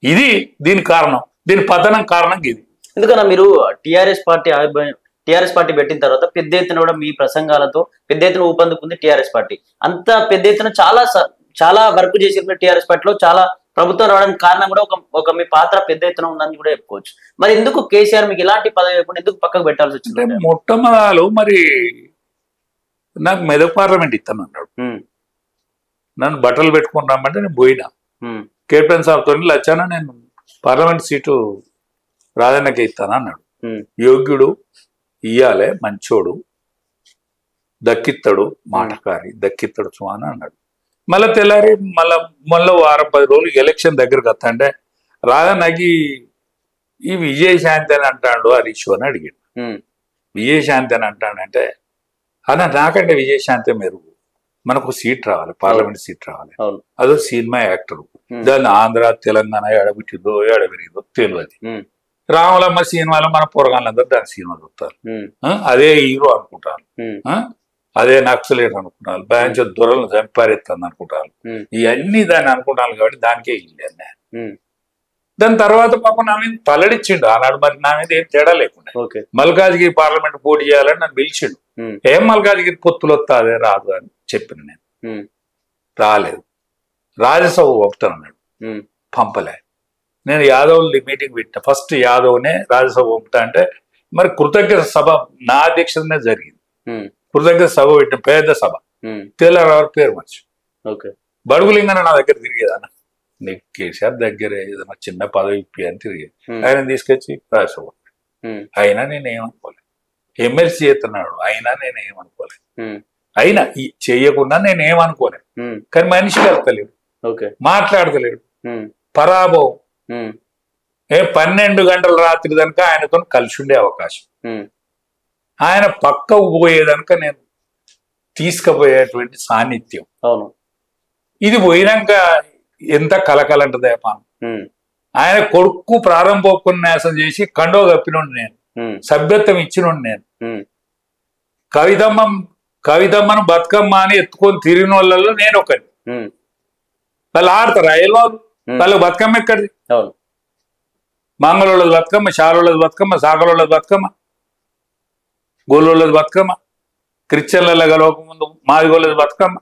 ఇది దీని కారణం, దీని పతనం కారణం ఇది. ఎందుకన్నా మీరు టిఆర్ఎస్ పార్టీ పెట్టిన తర్వాత పెద్ద ఎత్తున కూడా మీ ప్రసంగాలతో పెద్ద ఎత్తున ఊపందుకుంది టిఆర్ఎస్ పార్టీ. అంత పెద్ద ఎత్తున చాలా వర్క్ చేసిన టిఆర్ఎస్ పార్టీలో చాలా ప్రభుత్వం రావడానికి కారణం కూడా ఒక మీ పాత్ర పెద్ద ఎత్తున ఉందని కూడా చెప్పుకోవచ్చు. మరి ఎందుకు కేసీఆర్ మీకు ఇలాంటి పదవి ఇవ్వకుండా ఎందుకు పక్కకు పెట్టాల్సి వచ్చింది? మొట్టమొదలు మరి నాకు మెదక్ పార్లమెంట్ ఇస్తానన్నాడు. నన్ను బట్టలు పెట్టుకుని రమ్మంటే నేను పోయినా. కెప్టెన్ సాబ్తో వచ్చానా నేను పార్లమెంట్ సీటు రాజన్నకే ఇస్తాను అన్నాడు. యోగ్యుడు ఇయ్యాలే, మంచోడు, దక్కిత్తడు, మాటకారి దక్కిత్తడు సుమాన అన్నాడు. మళ్ళీ తెల్లారి మళ్ళీ వారం 10 రోజులు ఎలక్షన్ దగ్గరకు వస్తా అంటే రాజన్నకి ఈ విజయశాంతి అని అంటాడు హరీష్ అని అడిగాడు. విజయశాంతి అని అంటాడంటే అన్న నాకంటే విజయశాంతి మెరుగు, మనకు సీట్ రావాలి, పార్లమెంట్ సీట్ రావాలి. అదో సినిమా యాక్టర్, దాన్ని ఆంధ్ర తెలంగాణ ఎడబెట్టిందో ఎడబెరిగిందో తెలియదు. రాములమ్మ సినిమాలో మన పొరగాళ్ళందరూ దాని సినిమా చూస్తారు. అదే హీరో అనుకుంటారు, అదే నక్సలేట్ అనుకుంటారు, బ్యాంచ్ దొరలను చంపారెత్తాను అనుకుంటారు. ఇవన్నీ దాన్ని అనుకుంటాను కాబట్టి దానికే ఇల్లు. దాని తర్వాత పాపం నా మీద పల్లడిచ్చిండు ఆనాడు. మరి నా మీద ఏం తేడా లేకుండా మల్కాజ్గిరి పార్లమెంట్ పోటీ చేయాలని నన్ను పిలిచిండు. ఏం మల్కాజ్గిరి పొత్తులు వస్తా అదే రాదు అని చెప్పిన నేను. రాలేదు. రాజ్యసభ పంపుతానన్నాడు, పంపలే. నేను యాదవ్ మీటింగ్ పెట్టిన, ఫస్ట్ యాదవ్నే రాజ్యసభ పంపుతా అంటే మరి కృతజ్ఞత సభ నా అధ్యక్షతనే జరిగింది. కృతజ్ఞత సభ పెట్టిన పెద్ద సభ, తెల్లవారు పేరు మంచి బడుగులింగన నా దగ్గర తిరిగేదన్న. నీకు కేసీఆర్ దగ్గరే ఏదైనా చిన్న పదవి ఇప్పి అని తిరిగేది. ఆయన తీసుకొచ్చి రాజ్యసభ. అయినా నేనేమనుకోలేదు. ఎమ్మెల్సీ చేస్తున్నాడు, అయినా నేనేమనుకోలేదు. అయినా చెయ్యకుండా నేనేమనుకోలేదు. కానీ మనిషి వెళ్తలేడు, మాట్లాడతలేడు, పరాభవం. 12 గంటల రాత్రి కనుక ఆయనతో కలిసి ఉండే అవకాశం, ఆయన పక్కకు పోయేదనుక నేను తీసుకుపోయేటువంటి సాన్నిధ్యం. ఇది పోయినాక ఎంత కలకలంటదే పానం. ఆయన కొడుకు ప్రారంభోపన్యాసం చేసి కండో కప్పినోడు నేను, సభ్యత్వం ఇచ్చినోడు నేను. కవితమ్మను బతుకమ్మ అని ఎత్తుకొని తిరిగిన వాళ్ళలో నేను ఒకటి. వాళ్ళు ఆడతారు అయ్యలు, వాళ్ళకి బతుకమ్మ ఎక్కడిది? మంగళోళ్ళది బతుకమ్మ, శాలోళ్ళది బతుకమ్మ, సాగలోళ్ళది బతుకమ్మ, గోలోళ్ళది బతుకమ్మ, క్రిస్టియన్ల కలవకముందు మాదిగోళ్ళది బతుకమ్మ.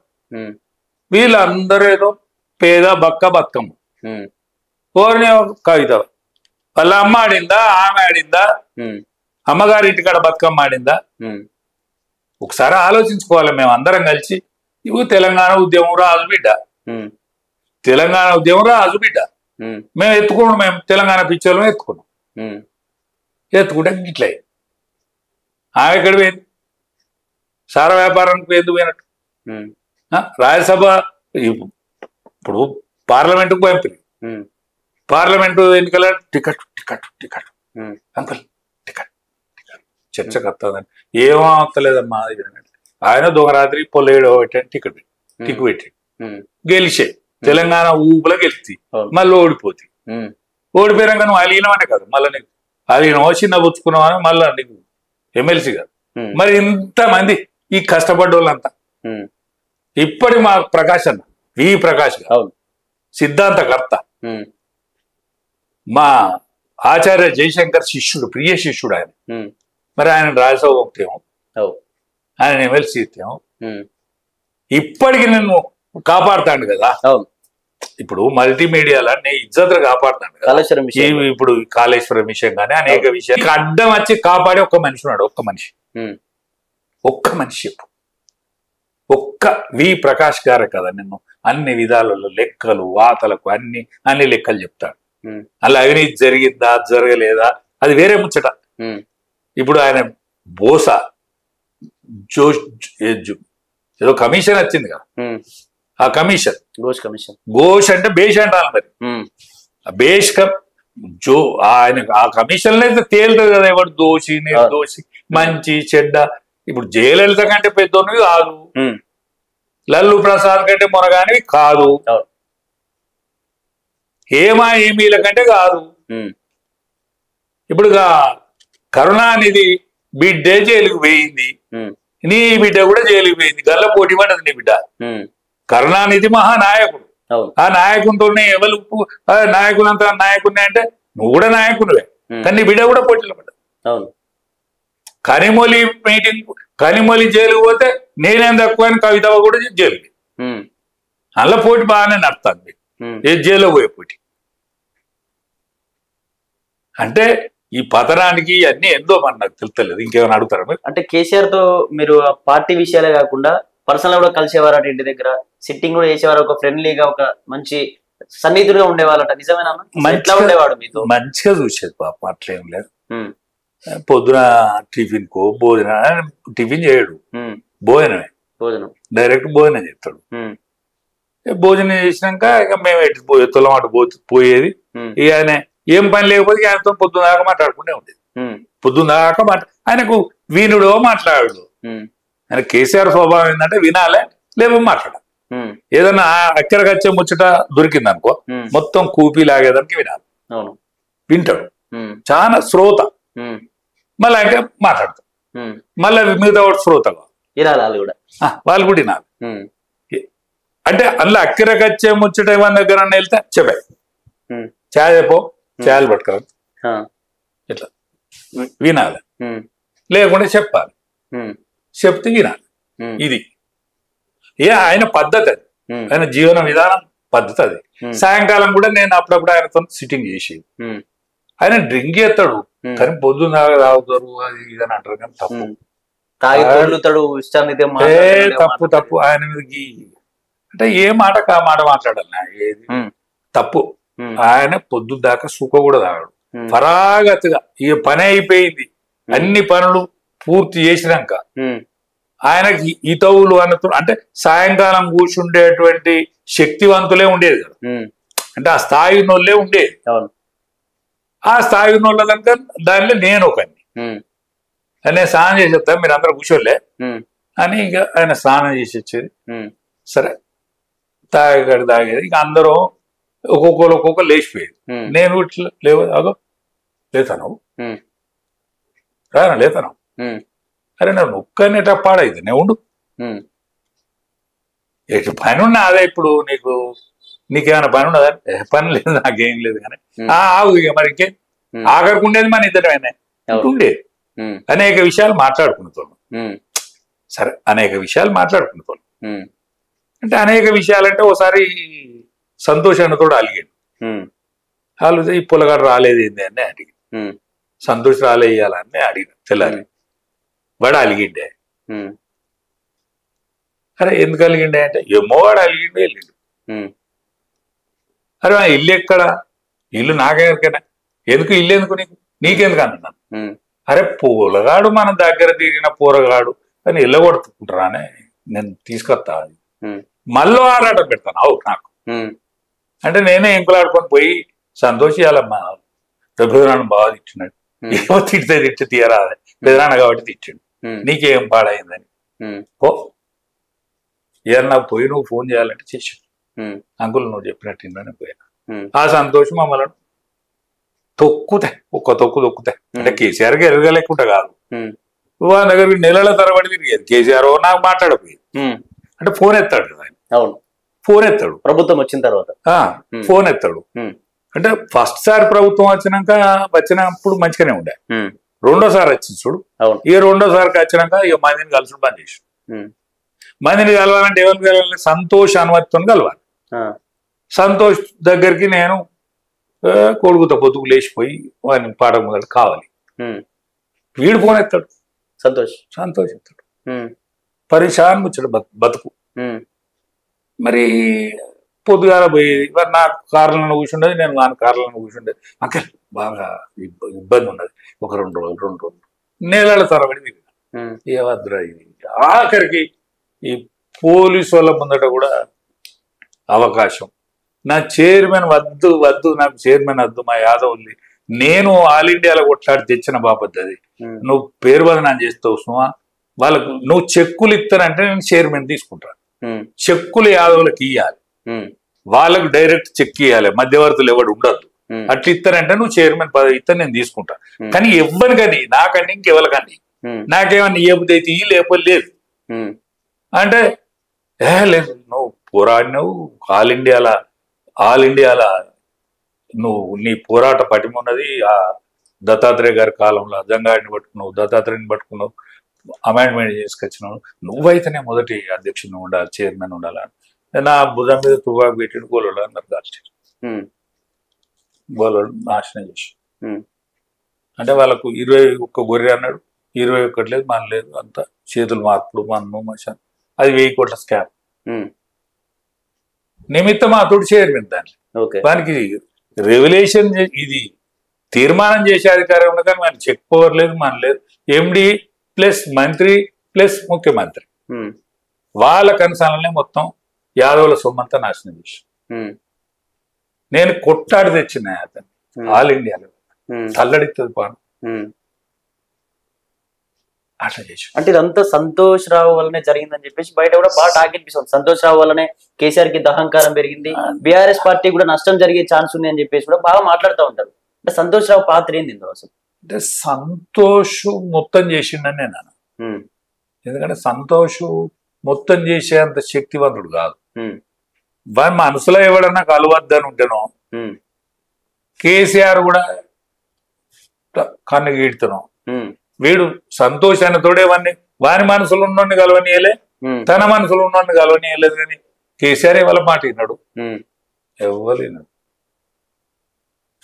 వీళ్ళందరూ ఏదో పేద బక్క బతుకమ్మ. కోరిని కవిత వాళ్ళ అమ్మ ఆడిందా, ఆమె ఆడిందా, అమ్మగారి ఇంటికాడ బతుకమ్మ ఆడిందా? ఒకసారి ఆలోచించుకోవాలి. మేము అందరం కలిసి ఇవి తెలంగాణ ఉద్యమం రాజు బిడ్డ, తెలంగాణ ఉద్యమం రాజు బిడ్డ. మేము ఎత్తుకున్నాం, మేము తెలంగాణ పిచ్చోళ్ళం ఎత్తుకున్నాం. ఎత్తుకుంటే ఇట్లా ఆమె ఎక్కడ పోయింది? సారా వ్యాపారానికి ఎందుకు పోయినట్టు? రాజ్యసభ ఇప్పుడు పార్లమెంటుకు పంపిణీ, పార్లమెంటు ఎన్నికల ticket ticket ticket uncle ticket ticket చర్చకు వస్తుందని ఏమవుతలేదమ్మా. ఆయన దొంగరాత్రి పొల్లేడో పెట్టాను టికెట్ పెట్టి గెలిచే తెలంగాణ ఊపులో గెలిచి మళ్ళీ ఓడిపోతుంది. ఓడిపోయాక నువ్వు అలీనమనే కాదు, మళ్ళీ నీకు అలీనమో చిన్న పుచ్చుకున్నావని మళ్ళీ నీకు ఎమ్మెల్సీ కాదు. మరి ఇంతమంది ఈ కష్టపడ్డ వాళ్ళంతా ఇప్పటి మా ప్రకాష్ అన్న, వి ప్రకాష్ సిద్ధాంతకర్త, మా ఆచార్య జయశంకర్ శిష్యుడు, ప్రియ శిష్యుడు ఆయన. మరి ఆయన రాజ్యసభ పంపుతేమో, ఆయన ఎమ్మెల్సీ ఇస్తేమో ఇప్పటికి నిన్ను కాపాడుతాడు కదా. ఇప్పుడు మల్టీమీడియాలో నీ ఇజ్జత్ కాపాడుతాడు కదా. ఇప్పుడు కాళేశ్వరం విషయం కానీ అనేక విషయాలు అడ్డం వచ్చి కాపాడే ఒక్క మనిషి ఉన్నాడు. ఒక్క మనిషి చెప్పు. ఒక్క వి ప్రకాష్ గారే కదా నిన్ను అన్ని విధాలలో లెక్కలు వాతలకు అన్ని లెక్కలు చెప్తాడు. అలా అవినీతి జరిగిందా జరగలేదా అది వేరే ముచ్చట. ఇప్పుడు ఆయన బోస ఏదో కమిషన్ వచ్చింది కదా, ఆ కమిషన్ ఘోష్ అంటే బేష్ అంటాను. మరి బేష్గా జో ఆయన ఆ కమిషన్లో అయితే తేలుతుంది కదా, ఎవడు దోషి నిర్దోషి మంచి చెడ్డ. ఇప్పుడు జయలలిత కంటే పెద్దోనివి కాదు, లల్లు ప్రసాద్ కంటే మొనగానివి కాదు, హేమా ఏమీల కంటే కాదు. ఇప్పుడు కరుణానిధి బిడ్డే జైలుకు పోయింది, నీ బిడ్డ కూడా జైలుకు పోయింది, గల్ల పోటీ పడ్డది నీ బిడ్డ. కరుణానిధి మహానాయకుడు, ఆ నాయకునితోనే ఎవరు నాయకులంతా నాయకుడిని అంటే నువ్వు కూడా నాయకునివే, కానీ నీ బిడ్డ కూడా పోటీలో పడ్డది. కనిమొలి మీటింగ్, కనిమొలి జైలుకు పోతే నేనేం తక్కువ అని కవితవ కూడా జైలుకి, అందులో పోటీ బాగానే నడుస్తుంది, ఏ జైల్లో పోయే పోటీ. అంటే ఈ పతనానికి అన్ని ఎంతో మన నాకు తెలుస్తలేదు. ఇంకేమైనా అడుగుతారా మీరు? అంటే కేసీఆర్ తో మీరు పార్టీ విషయాలే కాకుండా పర్సనల్ కూడా కలిసేవారట, ఇంటి దగ్గర సిట్టింగ్ కూడా చేసేవారు, ఒక ఫ్రెండ్లీగా ఒక మంచి సన్నిహితుడిగా ఉండేవాళ్ళట, నిజమేనా? ఎట్లా ఉండేవాడు మీతో? మంచిగా చూసేది పాప, అట్లేం లేదు. పొద్దున టిఫిన్ కో భోజనం, టిఫిన్ చేయడు, భోజనమే, డైరెక్ట్ భోజనం చేస్తాడు. భోజనం చేసినాక ఇక మేము ఎటు పోయేతోళ్ళం అటు పోయేది. ఇక ఆయన ఏం పని లేకపోతే ఆయనతో పొద్దున్న దాకా మాట్లాడుకుంటే ఉండేది. పొద్దున్న దాకా ఆయనకు వినుడో మాట్లాడు. ఆయన కేసీఆర్ స్వభావం ఏంటంటే వినాలే, లేవో మాట్లాడాలి. ఏదన్నా అక్కడికి వచ్చే ముచ్చట దొరికింది అనుకో, మొత్తం కూపీ లాగేదానికి వినాలి, వింటాడు, చాలా శ్రోత. మళ్ళీ అంటే మాట్లాడతాడు, మళ్ళీ మిగతా శ్రోతగా వాళ్ళు కూడా వినాలి. అంటే అందులో అక్కడికి వచ్చే ముచ్చట ఏమన్నా దగ్గర వెళ్తే చెప్పే చాయ్ చెప్పో, చాయలు పట్టుకోవాలి, ఇట్లా వినాలి, లేకుండా చెప్పాలి, చెప్తే వినాలి. ఇది ఆయన పద్ధతి, అది ఆయన జీవన విధానం పద్ధతి అది. సాయంకాలం కూడా నేను అప్పుడప్పుడు ఆయనతో సిట్టింగ్ చేసేది. ఆయన డ్రింక్ చేస్తాడు, కానీ పొద్దున్న తాగుతారు అది ఇదని అంటారు, కానీ తప్పు, తప్పు తప్పు. ఆయన మీదకి అంటే ఏ మాట కా మాట మాట్లాడాలి, ఏది తప్పు. ఆయన పొద్దు దాకా సుఖ కూడా తాగాడు, పరాగతిగా ఈ పని అయిపోయింది, అన్ని పనులు పూర్తి చేసినాక ఆయనకి ఇతవులు అన్నట్టు, అంటే సాయంకాలం కూర్చుండేటువంటి శక్తివంతులే ఉండేది కదా, అంటే ఆ స్థాయి ఉన్నోళ్ళే ఉండేది. ఆ స్థాయి ఉన్నోళ్ళ కనుక దానిలో నేను ఒకని, నేను స్నానం చేసి వస్తా, మీరు అందరూ కూర్చోలే అని ఇక ఆయన స్నానం చేసి వచ్చేది. సరే తాగేది, ఇక అందరూ ఒక్కొక్కరు లేచిపోయేది. నేను ఇట్లా లేవు, అదో లేతాను రానా లేతాను, అరే నేను ఒక్కనేట పాడైతే నేను ఉండు, ఎటు పని ఉన్నా అదే. ఇప్పుడు నీకేమైనా పని ఉన్నదా? పని లేదు, నాకేం లేదు. కానీ ఆగు ఇక మరి ఇంకేం, ఆఖరికి ఉండేది మన ఇద్దరమైనా ఉండేది. అనేక విషయాలు మాట్లాడుకునేతోళ్ళు, సరే అనేక విషయాలు మాట్లాడుకునేతోళ్ళు. అంటే అనేక విషయాలంటే ఒకసారి సంతోషాన్ని కూడా అలిగాడు. వాళ్ళు ఈ పొలగాడు రాలేదు ఏంది అని అడిగి, సంతోష్ రాలేయాలని అడిగిన తెల్లారి. వాడు అలిగిండే. అరే ఎందుకు అలిగిండే అంటే ఏమో వాడు అలిగిండే, వెళ్ళిండు. అరే ఇల్లు ఎక్కడ? ఇల్లు నాకెవరికైనా, ఎందుకు ఇల్లు ఎందుకు నీకెందుకు అన్నాను. అరే పొలగాడు మన దగ్గర తిరిగిన పోరగాడు అని ఇళ్ళగొడుతుంటారా అని నేను తీసుకొస్తా, మళ్ళీ ఆరాటం పెడతాను అవు నాకు. అంటే నేనే ఎంకులాడుకొని పోయి సంతోషియాలమ్మా, పెదనాన్న బాగా తిట్టినాడు, ఏమో తిడితే తీయరాదే, పెదనాన్న కాబట్టి తిట్టాడు, నీకేం పాడైందని. ఓ ఏదన్నా పోయి నువ్వు ఫోన్ చేయాలంటే చేసాడు, అంకుల్ నువ్వు చెప్పినట్టు పోయినా. ఆ సంతోషం మమ్మల్ని తొక్కుతాయి, ఒక్క తొక్కుతాయి. అంటే కేసీఆర్కి ఎరగలేకుండా కాదు, వాళ్ళ దగ్గరికి నెలల తరబడి తిరిగేది. కేసీఆర్ నాకు మాట్లాడపోయేది, అంటే ఫోన్ ఎత్తాడు కదా ఆయన, ఫోన్ ఎత్తాడు ప్రభుత్వం వచ్చిన తర్వాత, ఫోన్ ఎత్తాడు. అంటే ఫస్ట్ సారి ప్రభుత్వం వచ్చినప్పుడు మంచిగానే ఉండే, రెండోసారి వచ్చింది చూడు, ఇక రెండోసారికి వచ్చినాక ఇక మందిని కలుసుడు బంద్ చేసి, మందిని కలవాలంటే ఎవరికి కలవాలి? సంతోష్ అనుమతితో కలవాలి. సంతోష్ దగ్గరికి నేను కొడుకుతో పొద్దుకు లేచిపోయి వాడిని పాట మొదలు కావాలి, వీడు ఫోన్ ఎత్తాడు, సంతోష్ ఎత్తాడు, పరిశాన్ ముచ్చడు బతుకు. మరి పొద్దుగాల పోయేది, మరి నాకు కార్లను కూర్చుండేది, నేను నా కార్లను కూర్చుండేది. అంకల్ బాగా ఇబ్బంది ఉన్నది, ఒక 2 రోజులు నెలల తరబడి తిరిగిన. ఏ వద్దురా ఇది. ఆఖరికి ఈ పోలీసు వాళ్ళ ముందట కూడా అవకాశం నా చైర్మన్ వద్దు వద్దు, నాకు చైర్మన్ వద్దు, మా యాదవ్ని నేను ఆల్ ఇండియాలో కొట్లాడి తెచ్చిన బాపద్దు అది. నువ్వు పేరు బదనాలు చేస్తావు సుమా, వాళ్ళకు నువ్వు చెక్కులు ఇస్తానంటే నేను చైర్మన్ తీసుకుంటాను. చెక్కులు యాదవులకు ఇవ్వాలి, వాళ్ళకు డైరెక్ట్ చెక్ ఇవ్వాలి, మధ్యవర్తులు ఎవడు ఉండద్దు. అట్లా ఇస్తానంటే నువ్వు చైర్మన్ పదవి ఇస్తా, నేను తీసుకుంటా. కానీ ఎవ్వరికని, నాకండి ఇంకెవరికండి, నాకేమన్నా ఇవ్వబుద్ధి అయితే ఇవి లేకపోతే లేదు అంటే లేదు, నువ్వు పోరాడినవు ఆల్ ఇండియాల నువ్వు నీ పోరాట పటిమున్నది. ఆ దత్తాత్రేయ గారి కాలంలో జంగాడిని పట్టుకున్నావు, దత్తాత్రేయని పట్టుకున్నావు, అమెండ్మెంట్ చేసుకొచ్చినావు, నువ్వైతేనే మొదటి అధ్యక్షుని ఉండాలి, చైర్మన్ ఉండాలని. నా భుజం మీద తుపాకు పెట్టిన గోళ్ళు అందరు కాల్చారు, గోళ్ళు నాశనం చేసి. అంటే వాళ్ళకు 21 గొర్రె అన్నాడు, 21 లేదు, మన లేదు, అంతా చేతులు మార్పులు, మన్ను మశాన్, అది 1000 కోట్ల స్కామ్. నిమిత్తం అతడు చైర్మన్ దాన్ని, దానికి రెవల్యూషన్ ఇది తీర్మానం చేసే అధికారం ఉంది, కానీ మన చెక్ పవర్ లేదు, మన లేదు. ఎండి ప్లస్ మంత్రి ప్లస్ ముఖ్యమంత్రి వాళ్ళ కనసాలనే మొత్తం యాదవుల సొమ్మంతా నాశనం చేసి నేను కొట్టాడి తెచ్చిన అతను ఆల్ ఇండియాలో తల్లడిస్తుంది పాను అట్లా చేసి. అంటే ఇదంతా సంతోష్ రావు వల్లనే జరిగిందని చెప్పేసి బయట కూడా బాగా టాక్ అనిపిస్తుంది. సంతోష్ రావు వల్లనే కేసీఆర్ కి అహంకారం పెరిగింది, బీఆర్ఎస్ పార్టీ కూడా నష్టం జరిగే ఛాన్స్ ఉంది అని చెప్పేసి కూడా బాగా మాట్లాడుతూ ఉంటారు. అంటే సంతోష్ రావు పాత్ర ఏంది ఇందులో అసలు? అంటే సంతోష్ మొత్తం చేసిండని నేను అన్నా. ఎందుకంటే సంతోష్ మొత్తం చేసేంత శక్తివంతుడు కాదు. వారి మనసులో ఎవడన్నా కలవద్దని ఉంటేనో కేసీఆర్ కూడా కన్ను గీడుతున్నాం. వీడు సంతోషానితోడే వాని మనసులో ఉన్నోడిని కలవనీయలే, తన మనసులో ఉన్నోడిని కలవనీయలేదు. కానీ కేసీఆర్ ఇవాళ మాట విన్నాడు, ఎవ్వలేనాడు,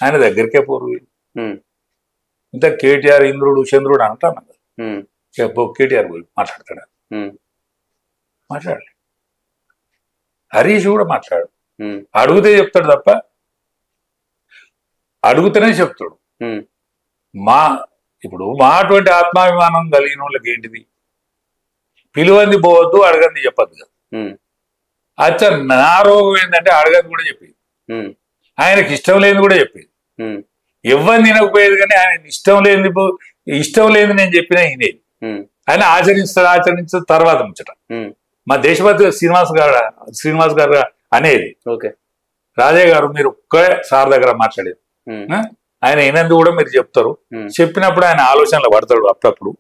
ఆయన దగ్గరికే పోరు. ఇంత కేటీఆర్ ఇంద్రుడు చంద్రుడు అంటాను కదా, కేటీఆర్ పోయి మాట్లాడతాడా? మాట్లాడలే. హరీష్ కూడా మాట్లాడు, అడిగితే చెప్తాడు తప్ప, అడుగుతూనే చెప్తాడు. ఇప్పుడు మా అటువంటి ఆత్మాభిమానం కలిగిన వాళ్ళకి ఏంటిది, పిలువంది పోవద్దు, అడగంది చెప్పద్దు కదా. అచ్చా నా రోగం ఏంటంటే అడగంది కూడా చెప్పేది, ఆయనకి ఇష్టం లేని కూడా చెప్పేది. ఎవరిని తినకపోయేది, కానీ ఆయన ఇష్టం లేని నేను చెప్పినా వినేది. ఆయన ఆచరించదు తర్వాత ముచ్చట. మా దేశపతి శ్రీనివాస్ గారు అనేది, రాజయ్య గారు మీరు ఒక్కడే సార్ దగ్గర మాట్లాడేది, ఆయన వినందు కూడా మీరు చెప్తారు, చెప్పినప్పుడు ఆయన ఆలోచనలు పడతాడు, అప్పుడప్పుడు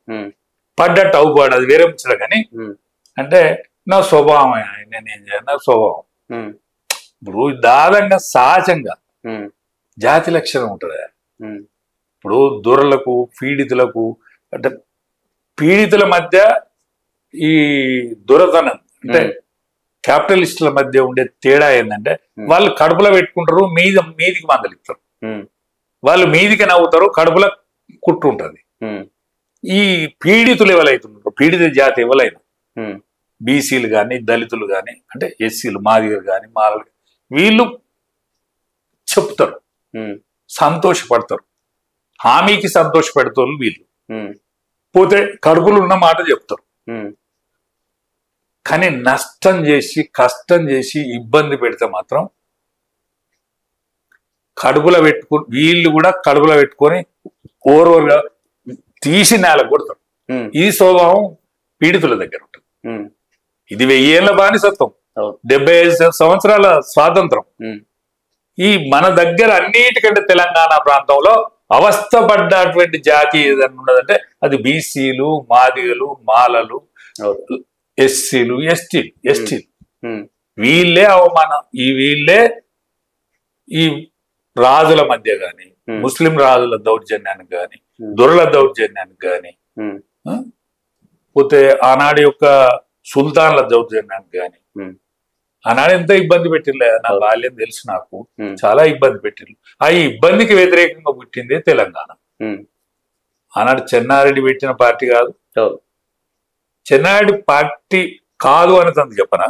పడ్డట్టు అవుపాడు, అది వేరే ముచ్చట. కానీ అంటే నా స్వభావం, నేనేం చేయాలి, నా స్వభావం. ఇప్పుడు దాదాపుగా సహజంగా జాతి లక్షణం ఉంటుంది. ఇప్పుడు దొరలకు పీడితులకు, అంటే పీడితుల మధ్య ఈ దొరతనం, అంటే క్యాపిటలిస్టుల మధ్య ఉండే తేడా ఏంటంటే వాళ్ళు కడుపులో పెట్టుకుంటారు, మీదికి మందలిస్తారు. వాళ్ళు మీదికి నవ్వుతారు, కడుపులో కుట్టు ఉంటుంది. ఈ పీడితులు ఎవరైతున్నారు, పీడిత జాతి ఎవరైనా, బీసీలు కానీ దళితులు కానీ, అంటే ఎస్సీలు మాదిగలు కానీ మాలలు, వీళ్ళు చెప్తారు, సంతోషపడతారు, హామీకి సంతోషపెడతారు వీళ్ళు. పోతే కడుపులు ఉన్న మాట చెప్తారు. కానీ నష్టం చేసి కష్టం చేసి ఇబ్బంది పెడితే మాత్రం కడుపులో పెట్టుకుని, వీళ్ళు కూడా కడుపులో పెట్టుకొని ఓవర్గా తీసి నేల కొడతారు. ఈ స్వభావం పీడితుల దగ్గర ఉంటుంది. ఇది 1000 ఏళ్ల బానిసత్వం, 75 సంవత్సరాల స్వాతంత్రం. ఈ మన దగ్గర అన్నిటికంటే తెలంగాణ ప్రాంతంలో అవస్థపడ్డటువంటి జాతి ఏదన్నా ఉన్నదంటే అది బీసీలు, మాదిగలు, మాలలు, ఎస్సీలు, ఎస్టీలు. వీళ్ళే అవమానం. వీళ్ళే ఈ రాజుల మధ్య గాని, ముస్లిం రాజుల దౌర్జన్యానికి గాని, దొరల దౌర్జన్యానికి గాని, పోతే ఆనాడు యొక్క సుల్తాన్ల దౌర్జన్యానికి గాని, ఆనాడు ఎంత ఇబ్బంది పెట్టిర్లే, నా బాల్యం తెలుసు నాకు, చాలా ఇబ్బంది పెట్టిర్రు. ఆ ఇబ్బందికి వ్యతిరేకంగా పుట్టిందే తెలంగాణ. ఆనాడు చెన్నారెడ్డి పెట్టిన పార్టీ కాదు. చెన్నారెడ్డి పార్టీ కాదు అని తను చెప్పన,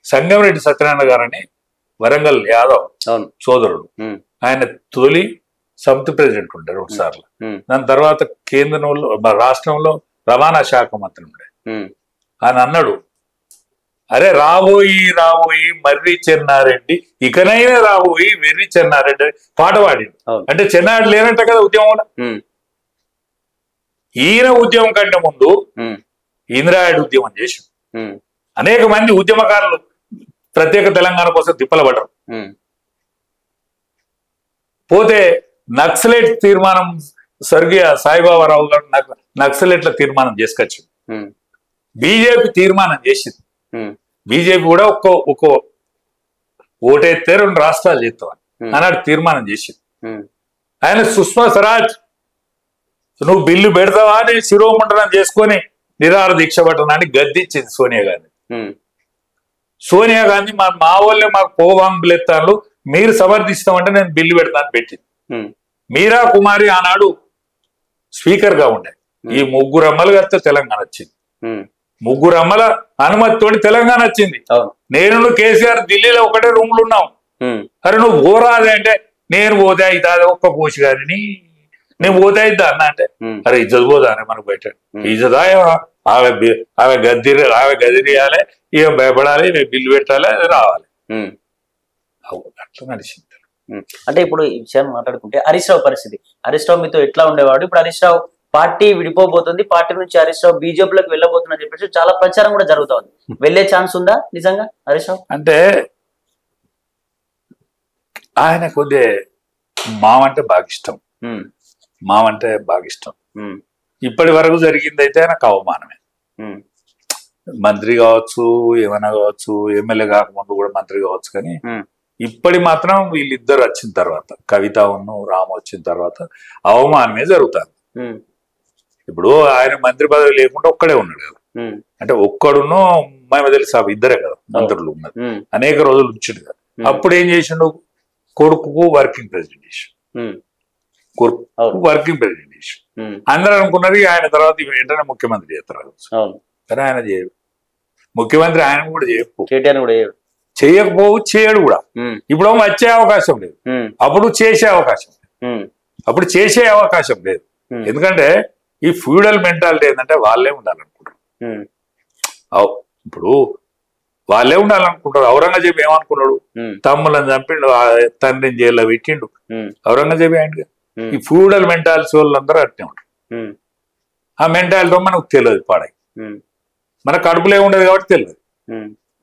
సంగమరెడ్డి సత్యనారాయణ గారని వరంగల్ యాదవ్ సోదరుడు, ఆయన తొలి సమితి ప్రెసిడెంట్ ఉండే 2 సార్లు. దాని తర్వాత కేంద్రంలో రాష్ట్రంలో రవాణా శాఖ మంత్రి ఉండే. ఆయన అన్నాడు, అరే రాబోయి మర్రి చెన్నారెడ్డి ఇకనైనా రాబోయి వెర్రి చెన్నారెడ్డి అని పాట పాడిండు. అంటే చెన్నారెడ్డి లేనంట కదా ఉద్యమంలో. ఈయన ఉద్యమం కంటే ముందు ఇందిరారెడ్డి ఉద్యమం చేసి అనేక మంది ఉద్యమకారులు ప్రత్యేక తెలంగాణ కోసం తిప్పలబడ్డారు. పోతే నక్సలైట్ తీర్మానం స్వర్గీయ సాయిబాబారావు గారు నక్సలైట్ల తీర్మానం చేసుకొచ్చు. బీజేపీ తీర్మానం చేసింది. బీజేపీ కూడా ఒక్క ఓటైతే 2 రాష్ట్రాలు చేస్తామని అన్నాడు తీర్మానం చేసింది. ఆయన సుష్మా స్వరాజ్ నువ్వు బిల్లు పెడతావా అని శిరోమండనం చేసుకొని నిరాహార దీక్ష పట్టణాన్ని గద్దించింది సోనియా గాంధీ. సోనియా గాంధీ మా వాళ్ళే మాకు పోవాంగులు ఎత్తాను, మీరు సమర్థిస్తామంటే నేను బిల్లు పెడతాను పెట్టింది. మీరా కుమారి ఆనాడు స్పీకర్ గా ఉండే. ఈ 3 అమ్మలు కలిస్తే తెలంగాణ వచ్చింది. 3 అమ్మల అనుమతితోటి తెలంగాణ వచ్చింది. నేను కేసీఆర్ ఢిల్లీలో ఒకటే రూమ్లు ఉన్నాం. అరే నువ్వు పోరాదే అంటే నేను పోతే అవుతా ఒక్క పోసి గారిని నేను పోతే అవుతా అన్న అంటే అరే ఇజ్జత్ పోదా అని మనకు బయట ఇజ్జతా ఆమె గదిరియాలి, ఇక భయపడాలి, బిల్లు పెట్టాలి, రావాలి. అట్లా నడిచింది. అంటే ఇప్పుడు ఈ విషయాన్ని మాట్లాడుకుంటే హరీష్ రావు పరిస్థితి, హరీష్ రావు మీతో ఎట్లా ఉండేవాడు? ఇప్పుడు హరీష్ రావు పార్టీ విడిపోబోతుంది, పార్టీ నుంచి హరీష్ రావు బీజేపీలోకి వెళ్ళబోతుందని చెప్పేసి చాలా ప్రచారం కూడా జరుగుతా ఉంది. వెళ్లే ఛాన్స్ ఉందా నిజంగా హరీష్ రావు? అంటే ఆయన కొద్దిగా మావంటే బాగా ఇష్టం, మావంటే బాగా ఇష్టం. ఇప్పటి వరకు జరిగింది అయితే ఆయనకు అవమానమే. మంత్రి కావచ్చు, ఏమైనా కావచ్చు, ఎమ్మెల్యే కాకముందు కూడా మంత్రి కావచ్చు, కానీ ఇప్పటి మాత్రం వీళ్ళిద్దరు వచ్చిన తర్వాత, కవిత రాము వచ్చిన తర్వాత అవమానమే జరుగుతుంది. ఇప్పుడు ఆయన మంత్రి పదవి లేకుండా ఒక్కడే ఉన్నాడు కదా. అంటే ఒక్కడున్నో మేము తెలుసు ఇద్దరే కదా మంత్రులు ఉన్నది, అనేక రోజులు ఉంచిండు కదా. అప్పుడు ఏం చేసిండు? కొడుకు వర్కింగ్ ప్రెసిడెంట్ చేసి, వర్కింగ్ ప్రెసిడెంట్ చేసి అందరూ అనుకున్నది ఆయన తర్వాత వెంటనే ముఖ్యమంత్రి చేస్తారు. కానీ ఆయన చేయడు. ముఖ్యమంత్రి ఆయన కూడా చేయకపోవు, చేయడు కూడా. ఇప్పుడు వచ్చే అవకాశం లేదు, అప్పుడు చేసే అవకాశం లేదు. అప్పుడు చేసే అవకాశం లేదు. ఎందుకంటే ఈ ఫ్యూడల్ మెంటాలిటీ ఏంటంటే వాళ్ళే ఉండాలనుకుంటారు. ఇప్పుడు వాళ్ళే ఉండాలనుకుంటారు. ఔరంగజేబు ఏమనుకున్నాడు? తమ్ములను చంపిండు, తండ్రిని జైల్లో పెట్టిండు. ఔరంగజేబు ఆయన ఈ ఫ్యూడల్ మెంటాలిటీ వాళ్ళందరూ అట్నే ఉంటారు. ఆ మెంటాలిటీ మనకు తెలియదు, పాడై మన కడుపులో ఉండదు కాబట్టి తెలియదు.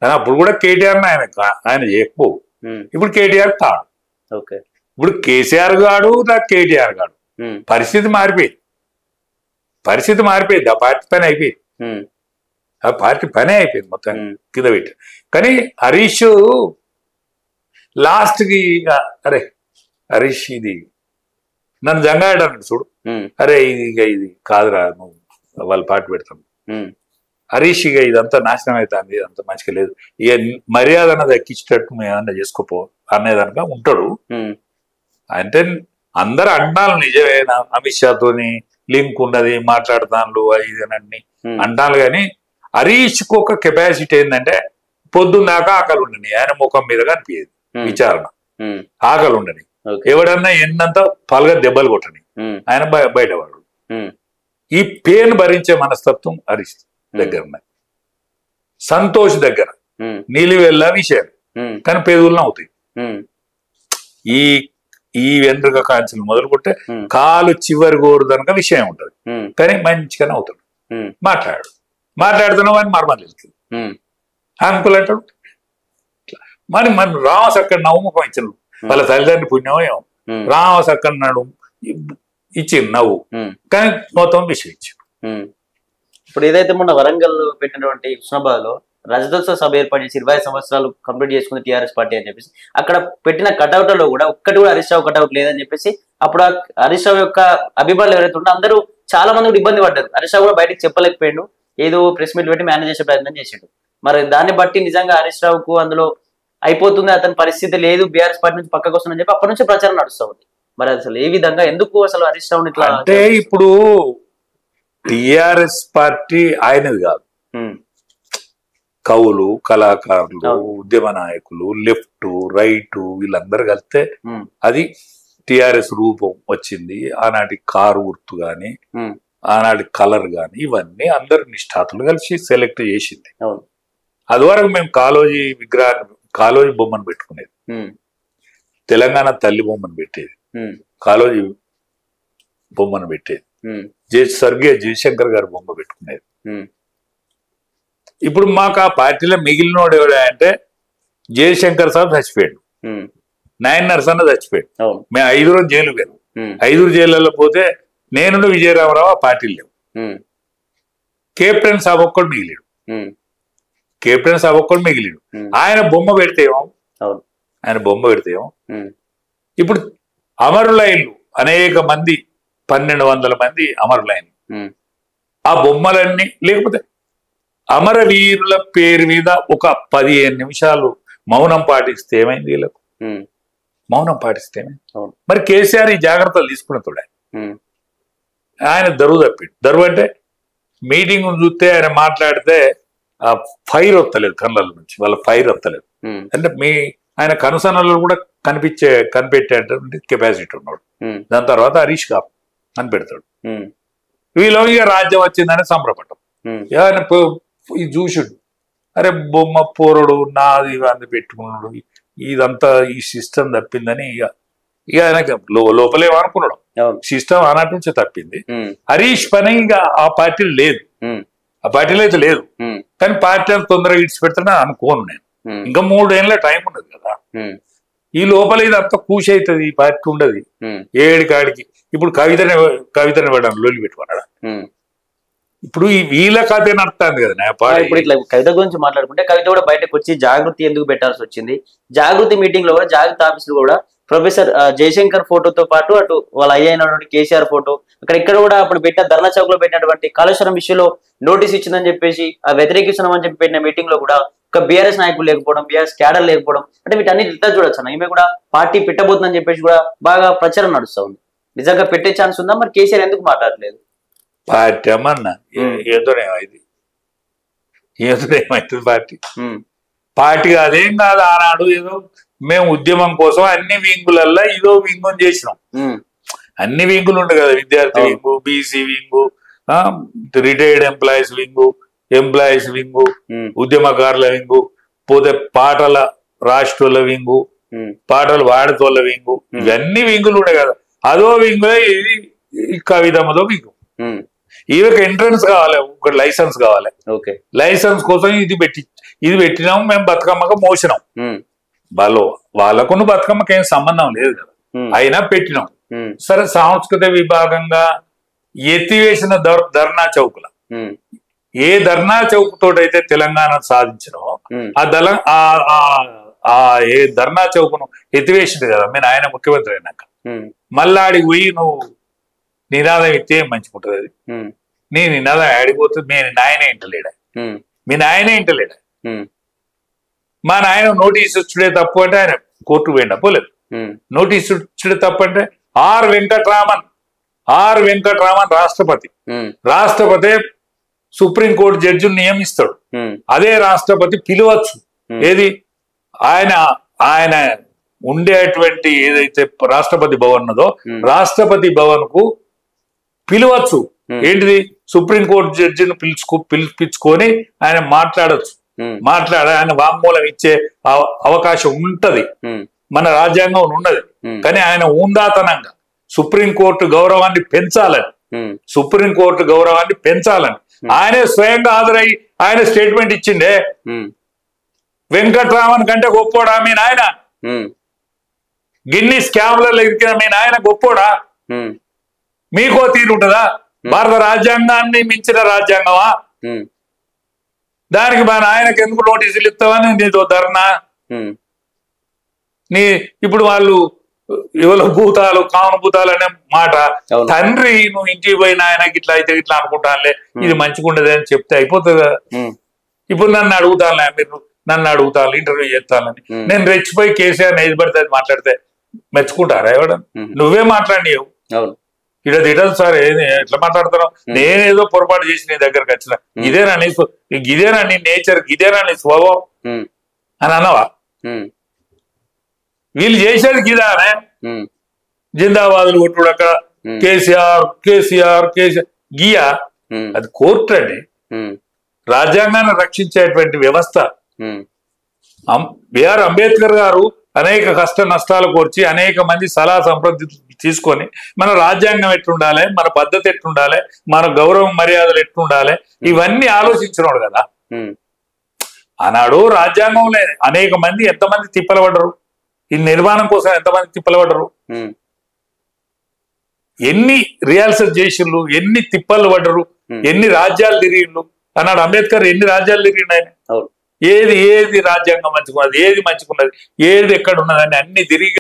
కానీ అప్పుడు కూడా కేటీఆర్ ఆయన చేయకపోవు. ఇప్పుడు కేటీఆర్ కాడు, ఇప్పుడు కేసీఆర్ గాడు, నాకు కేటీఆర్ గాడు. పరిస్థితి మారిపోయింది, పరిస్థితి మారిపోయింది. ఆ పార్టీ పని అయిపోయింది, ఆ పార్టీ పనే అయిపోయింది మొత్తం కింద పెట్టి. కానీ హరీష్ లాస్ట్కి అరే హరీష్ ఇది నన్ను జంగాడాడు చూడు, అరే ఇది కాదురా నువ్వు వాళ్ళు పార్టీ పెడతాను, హరీష్ ఇక ఇదంతా నాశనం అవుతుంది, ఇదంతా మంచిగా లేదు, ఇక మర్యాద అన్నది ఎక్కించేటట్టు మేము ఏమన్నా చేసుకోపో అనేదనక ఉంటాడు. అంటే అందరు అంటాను నిజమే, అమిత్ షాతోని లింక్ ఉన్నది, మాట్లాడతాను అన్ని అంటాను. కానీ హరీష్కి ఒక కెపాసిటీ ఏంటంటే పొద్దున్న దాకా ఆకలి ఉండని, ఆయన ముఖం మీద కనిపించేది విచారణ, ఆకలి ఉండని, ఎవడన్నా ఎన్నంత పలగా దెబ్బలు కొట్టని, ఆయన బయటవాడు. ఈ పెయిన్ భరించే మనస్తత్వం హరీష్ దగ్గర ఉన్నాయి. సంతోష్ దగ్గర నీలివెల్ల విషయం, కానీ పెదవులను అవుతాయి. ఈ వెంట్రుక కాంచెలు మొదలుకుంటే కాలు చివరి గోరు కనుక విషయం ఉంటది, కానీ మంచిగానే అవుతాడు. మాట్లాడుతున్నావు అని మర్మాలు వెళ్తుంది. అంకుల్ అంటాడు మరి రామస్ అక్కడ నవ్వుముఖం ఇచ్చిన వాళ్ళ తల్లిదండ్రి పుణ్యమో ఏమో, రామస్ అక్కడ నడు ఇచ్చింది నవ్వు, కానీ మొత్తం విషయం ఇచ్చింది. ఇప్పుడు ఏదైతే మొన్న వరంగల్ పెట్టినటువంటి హుస్నాబాద్ లో రజతోత్సవ సభ ఏర్పాటు చేసి 25 సంవత్సరాలు కంప్లీట్ చేసుకుంది టీఆర్ఎస్ పార్టీ అని చెప్పేసి అక్కడ పెట్టిన కటౌట్లో కూడా ఒక్కటి కూడా హరీష్ రావు కటౌట్ లేదని చెప్పేసి అప్పుడు హరీష్ రావు యొక్క అభిమానులు ఎవరైతే ఉంటే అందరూ చాలా మంది కూడా ఇబ్బంది పడ్డారు. హరీష్ రావు కూడా బయటకు చెప్పలేకపోయాడు, ఏదో ప్రెస్ మీట్ పెట్టి మేనేజ్ చేసే ప్రయత్నం చేసాడు. మరి దాన్ని బట్టి నిజంగా హరీష్ రావుకు అందులో అయిపోతుంది, అతని పరిస్థితి లేదు, బీఆర్ఎస్ పార్టీ నుంచి పక్కకు వస్తుందని చెప్పి అప్పటి నుంచి ప్రచారం నడుస్తూ ఉంది. మరి అసలు ఏ విధంగా ఎందుకు అసలు హరీష్ రావుని ఇట్లా అంటే ఇప్పుడు టిఆర్ఎస్ పార్టీ ఆయనది కాదు, కవులు, కళాకారులు, ఉద్యమ నాయకులు, లెఫ్ట్ రైట్ వీళ్ళందరూ కలిస్తే అది టిఆర్ఎస్ రూపం వచ్చింది. ఆనాటి కారు గుర్తు గాని, ఆనాటి కలర్ గాని, ఇవన్నీ అందరు నిష్ఠాతులు కలిసి సెలెక్ట్ చేసింది. అది వరకు మేము కాళోజీ విగ్రహాన్ని కాళోజీ బొమ్మను పెట్టుకునేది, తెలంగాణ తల్లి బొమ్మను పెట్టేది, కాళోజీ బొమ్మను పెట్టేది, స్వర్గీయ జయశంకర్ గారి బొమ్మ పెట్టుకునేది. ఇప్పుడు మాకు ఆ పార్టీలో మిగిలినోడు ఎవడా అంటే జయశంకర్ సాబ్ చచ్చిపోయాడు, నాయన్ నరసన్న చచ్చిపోయాడు, మేము 5 రోజులు జైలు పోయాను. 5 జైళ్ళలో పోతే నేను విజయరామరావు ఆ పార్టీలు లేవు. కెప్టెన్ సాబ్ ఒక్కడు మిగిలిడు, కెప్టెన్ సాబ్ ఒక్కడు మిగిలిడు. ఆయన బొమ్మ పెడితేమో ఇప్పుడు అమరులైన్లు అనేక మంది 1200 మంది అమరులైన్లు, ఆ బొమ్మలన్నీ లేకపోతే అమరవీరుల పేరు మీద ఒక 15 నిమిషాలు మౌనం పాటిస్తే ఏమైంది వీళ్ళకు? మౌనం పాటిస్తే మరి కేసీఆర్ ఈ జాగ్రత్తలు తీసుకున్నతోడే ఆయన దరువు తప్పిడు. దరువు అంటే మీటింగ్ చూస్తే ఆయన మాట్లాడితే ఆ ఫైర్ వస్తలేదు కళ్ళ నుంచి, వాళ్ళ ఫైర్ వస్తలేదు. అంటే ఆయన కనుసనలు కూడా కనిపెట్టేటువంటి కెపాసిటీ ఉన్నాడు. దాని తర్వాత హరీష్ కాపు కనిపెడతాడు. వీళ్ళు ఇక రాజ్యం వచ్చిందని సంబరపడ్డం. ఆయన ఈ చూసుడు, అరే బొమ్మ పోరుడు నాది ఇవన్నీ పెట్టుకున్నాడు, ఇదంతా ఈ సిస్టమ్ తప్పిందని ఇక ఆయనకి లోపలేమనుకున్నాడు, సిస్టమ్ అన్నట్టు నుంచే తప్పింది. హరీష్ పని ఇక ఆ పార్టీలో లేదు, ఆ పార్టీలో అయితే లేదు. కానీ పార్టీ తొందరగా ఇడిచిపెడతానని అనుకోను నేను. ఇంకా 3 ఏళ్ళ టైం ఉన్నది కదా, ఈ లోపల ఇదంతా కూషి అవుతుంది, ఈ పార్టీ ఉండదు ఏడికాడికి. ఇప్పుడు కవితని వాడు లొల్లి పెట్టుకున్నాడా? ఇప్పుడు ఈ వీళ్ళ కథ నడుస్తుంది కదా. ఇప్పుడు ఇట్లా కవిత గురించి మాట్లాడుకుంటే కవిత కూడా బయటకు వచ్చి జాగృతి ఎందుకు పెట్టాల్సి వచ్చింది, జాగృతి మీటింగ్ లో కూడా జాగృతి ఆఫీసులో కూడా ప్రొఫెసర్ జయశంకర్ ఫోటోతో పాటు అటు వాళ్ళ అయినటువంటి కేసీఆర్ ఫోటో ఇక్కడ కూడా అప్పుడు పెట్టిన ధర్నా చౌక్ లో పెట్టినటువంటి కాళేశ్వరం విషయంలో నోటీస్ ఇచ్చిందని చెప్పేసి ఆ వ్యతిరేకిస్తున్నామని చెప్పి పెట్టిన మీటింగ్ లో కూడా ఒక బీఆర్ఎస్ నాయకులు లేకపోవడం, బీఆర్ఎస్ క్యాడర్ లేకపోవడం, అంటే వీటన్నిటి ఇట్లా చూడొచ్చు అన్న. ఈమె కూడా పార్టీ పెట్టబోతుందని చెప్పేసి కూడా బాగా ప్రచారం నడుస్తూ ఉంది. నిజంగా పెట్టే ఛాన్స్ ఉందా? మరి కేసీఆర్ ఎందుకు మాట్లాడలేదు? పార్టీ అమ్మన్నా ఏదోనేమైంది, ఏదోనేమైతుంది పార్టీ అదేం కాదు. ఆనాడు ఏదో మేము ఉద్యమం కోసం అన్ని వింగులల్లో ఇదో వింగు చేసినాం. అన్ని వింగులు ఉండే కదా, విద్యార్థి wing, BC wing, retired employees wing, employees wing, ఉద్యమకారుల వింగు, పోతే పాటల రాష్ట్రుల వింగు, పాటలు వాడుతోళ్ళ వింగు, ఇవన్నీ వింగులు ఉండే కదా. అదో వింగులో ఇది కవితమ్మలో వింగు. ఈమెకు ఎంట్రన్స్ కావాలి, ఒక లైసెన్స్ కావాలి. లైసెన్స్ కోసం ఇది పెట్టినాం మేము, బతుకమ్మగా మోసినాం. వాళ్ళకు బతుకమ్మకి ఏం సంబంధం లేదు కదా, అయినా పెట్టినాం. సరే, సాంస్కృతిక విభాగంగా ఎత్తివేసిన ధర్నా చౌకుల, ఏ ధర్నా చౌక్ తోటైతే తెలంగాణ సాధించినో ఏ ధర్నా చౌకును ఎత్తివేసింది కదా మీ నాయన ముఖ్యమంత్రి అయినాక. మళ్ళా ఆడికి పోయి నువ్వు నినాదం ఇస్తే ఏం మంచిగుంటది? అది నీ నినాదం ఆడిపోతుంది. మీ నాయనే ఇంటలేడా? మీ నాయనే ఇంటలేడా? మా నాయన నోటీస్ ఇచ్చుడే తప్పు అంటే ఆయన కోర్టు పోయిండా? పోలేదు. నోటీస్ ఇచ్చుడే తప్పు అంటే ఆర్ వెంకట్రామన్ రాష్ట్రపతి సుప్రీంకోర్టు జడ్జిని నియమిస్తాడు. అదే రాష్ట్రపతి పిలవచ్చు. ఏది ఆయన ఉండేటువంటి ఏదైతే రాష్ట్రపతి భవన్ ఉన్నదో రాష్ట్రపతి భవన్ కు పిలవచ్చు. ఏంటిది? సుప్రీంకోర్టు జడ్జిని పిలిపించుకొని ఆయన మాట్లాడచ్చు. ఆయన వాంగ్మూలం ఇచ్చే అవకాశం ఉంటది, మన రాజ్యాంగం ఉన్నది. కానీ ఆయన ఉందాతనంగా సుప్రీంకోర్టు గౌరవాన్ని పెంచాలని ఆయనే స్వయంగా హాజరై ఆయన స్టేట్మెంట్ ఇచ్చిండే. వెంకట్రామన్ కంటే గొప్పోడా మీ నాయన? గిన్ని స్కామ్లలో ఇరికిన మీ నాయన గొప్పోడా? మీకో తీరు ఉంటుందా? భారత రాజ్యాంగాన్ని మించిన రాజ్యాంగమా? దానికి మా నాయనకి ఎందుకు నోటీసులు ఇస్తావని నీతో ధర్నా? ఇప్పుడు వాళ్ళు ఎవరో భూతాలు కామన్ భూతాలు అనే మాట, తండ్రి నువ్వు ఇంటికి పోయిన ఆయనకి ఇట్లా అయితే ఇట్లా అనుకుంటానులే, ఇది మంచిగుండదు అని చెప్తే అయిపోతుంది కదా. ఇప్పుడు నన్ను అడుగుతాను ఇంటర్వ్యూ చేస్తానని నేను రెచ్చిపోయి కేసీఆర్ ఏది పడితే అది మాట్లాడితే మెచ్చుకుంటారా? ఎవడ నువ్వే మాట్లాడినావు ఇక్కడ తిట్టదు సార్, ఎట్లా మాట్లాడుతున్నావు? నేనేదో పొరపాటు చేసి నీ దగ్గరకు వచ్చిన, ఇదేనా నీ నేచర్, ఇదేనా నీ స్వభావం అని అన్నవా? వీళ్ళు చేసేది గిదానే, జిందాబాదులు కొట్టుడక కేసీఆర్ గియా. అది కోర్టు అండి. రాజ్యాంగాన్ని రక్షించేటువంటి వ్యవస్థ. బిఆర్ అంబేద్కర్ గారు అనేక కష్ట నష్టాలు కోర్చి అనేక మంది సలహా సంప్రది తీసుకొని మన రాజ్యాంగం ఎట్లుండాలి, మన పద్ధతి ఎట్లుండాలి, మన గౌరవం మర్యాదలు ఎట్లుండాలి, ఇవన్నీ ఆలోచించినాడు కదా. ఆనాడు రాజ్యాంగంలో అనేక మంది ఎంతమంది తిప్పలబడ్డరు, ఈ నిర్మాణం కోసం ఎంతమంది తిప్పలబడ్డరు, ఎన్ని రియాల్సెస్ చేసిళ్ళు, ఎన్ని తిప్పలు పడ్డరు, ఎన్ని రాజ్యాలు తిరిగిండు. అన్నాడు అంబేద్కర్, ఎన్ని రాజ్యాలు తిరిగిండు ఆయన. ఏది రాజ్యాంగం మంచుకున్నది, ఏది మంచుకున్నది, ఏది ఎక్కడ ఉన్నదని అన్ని తిరిగి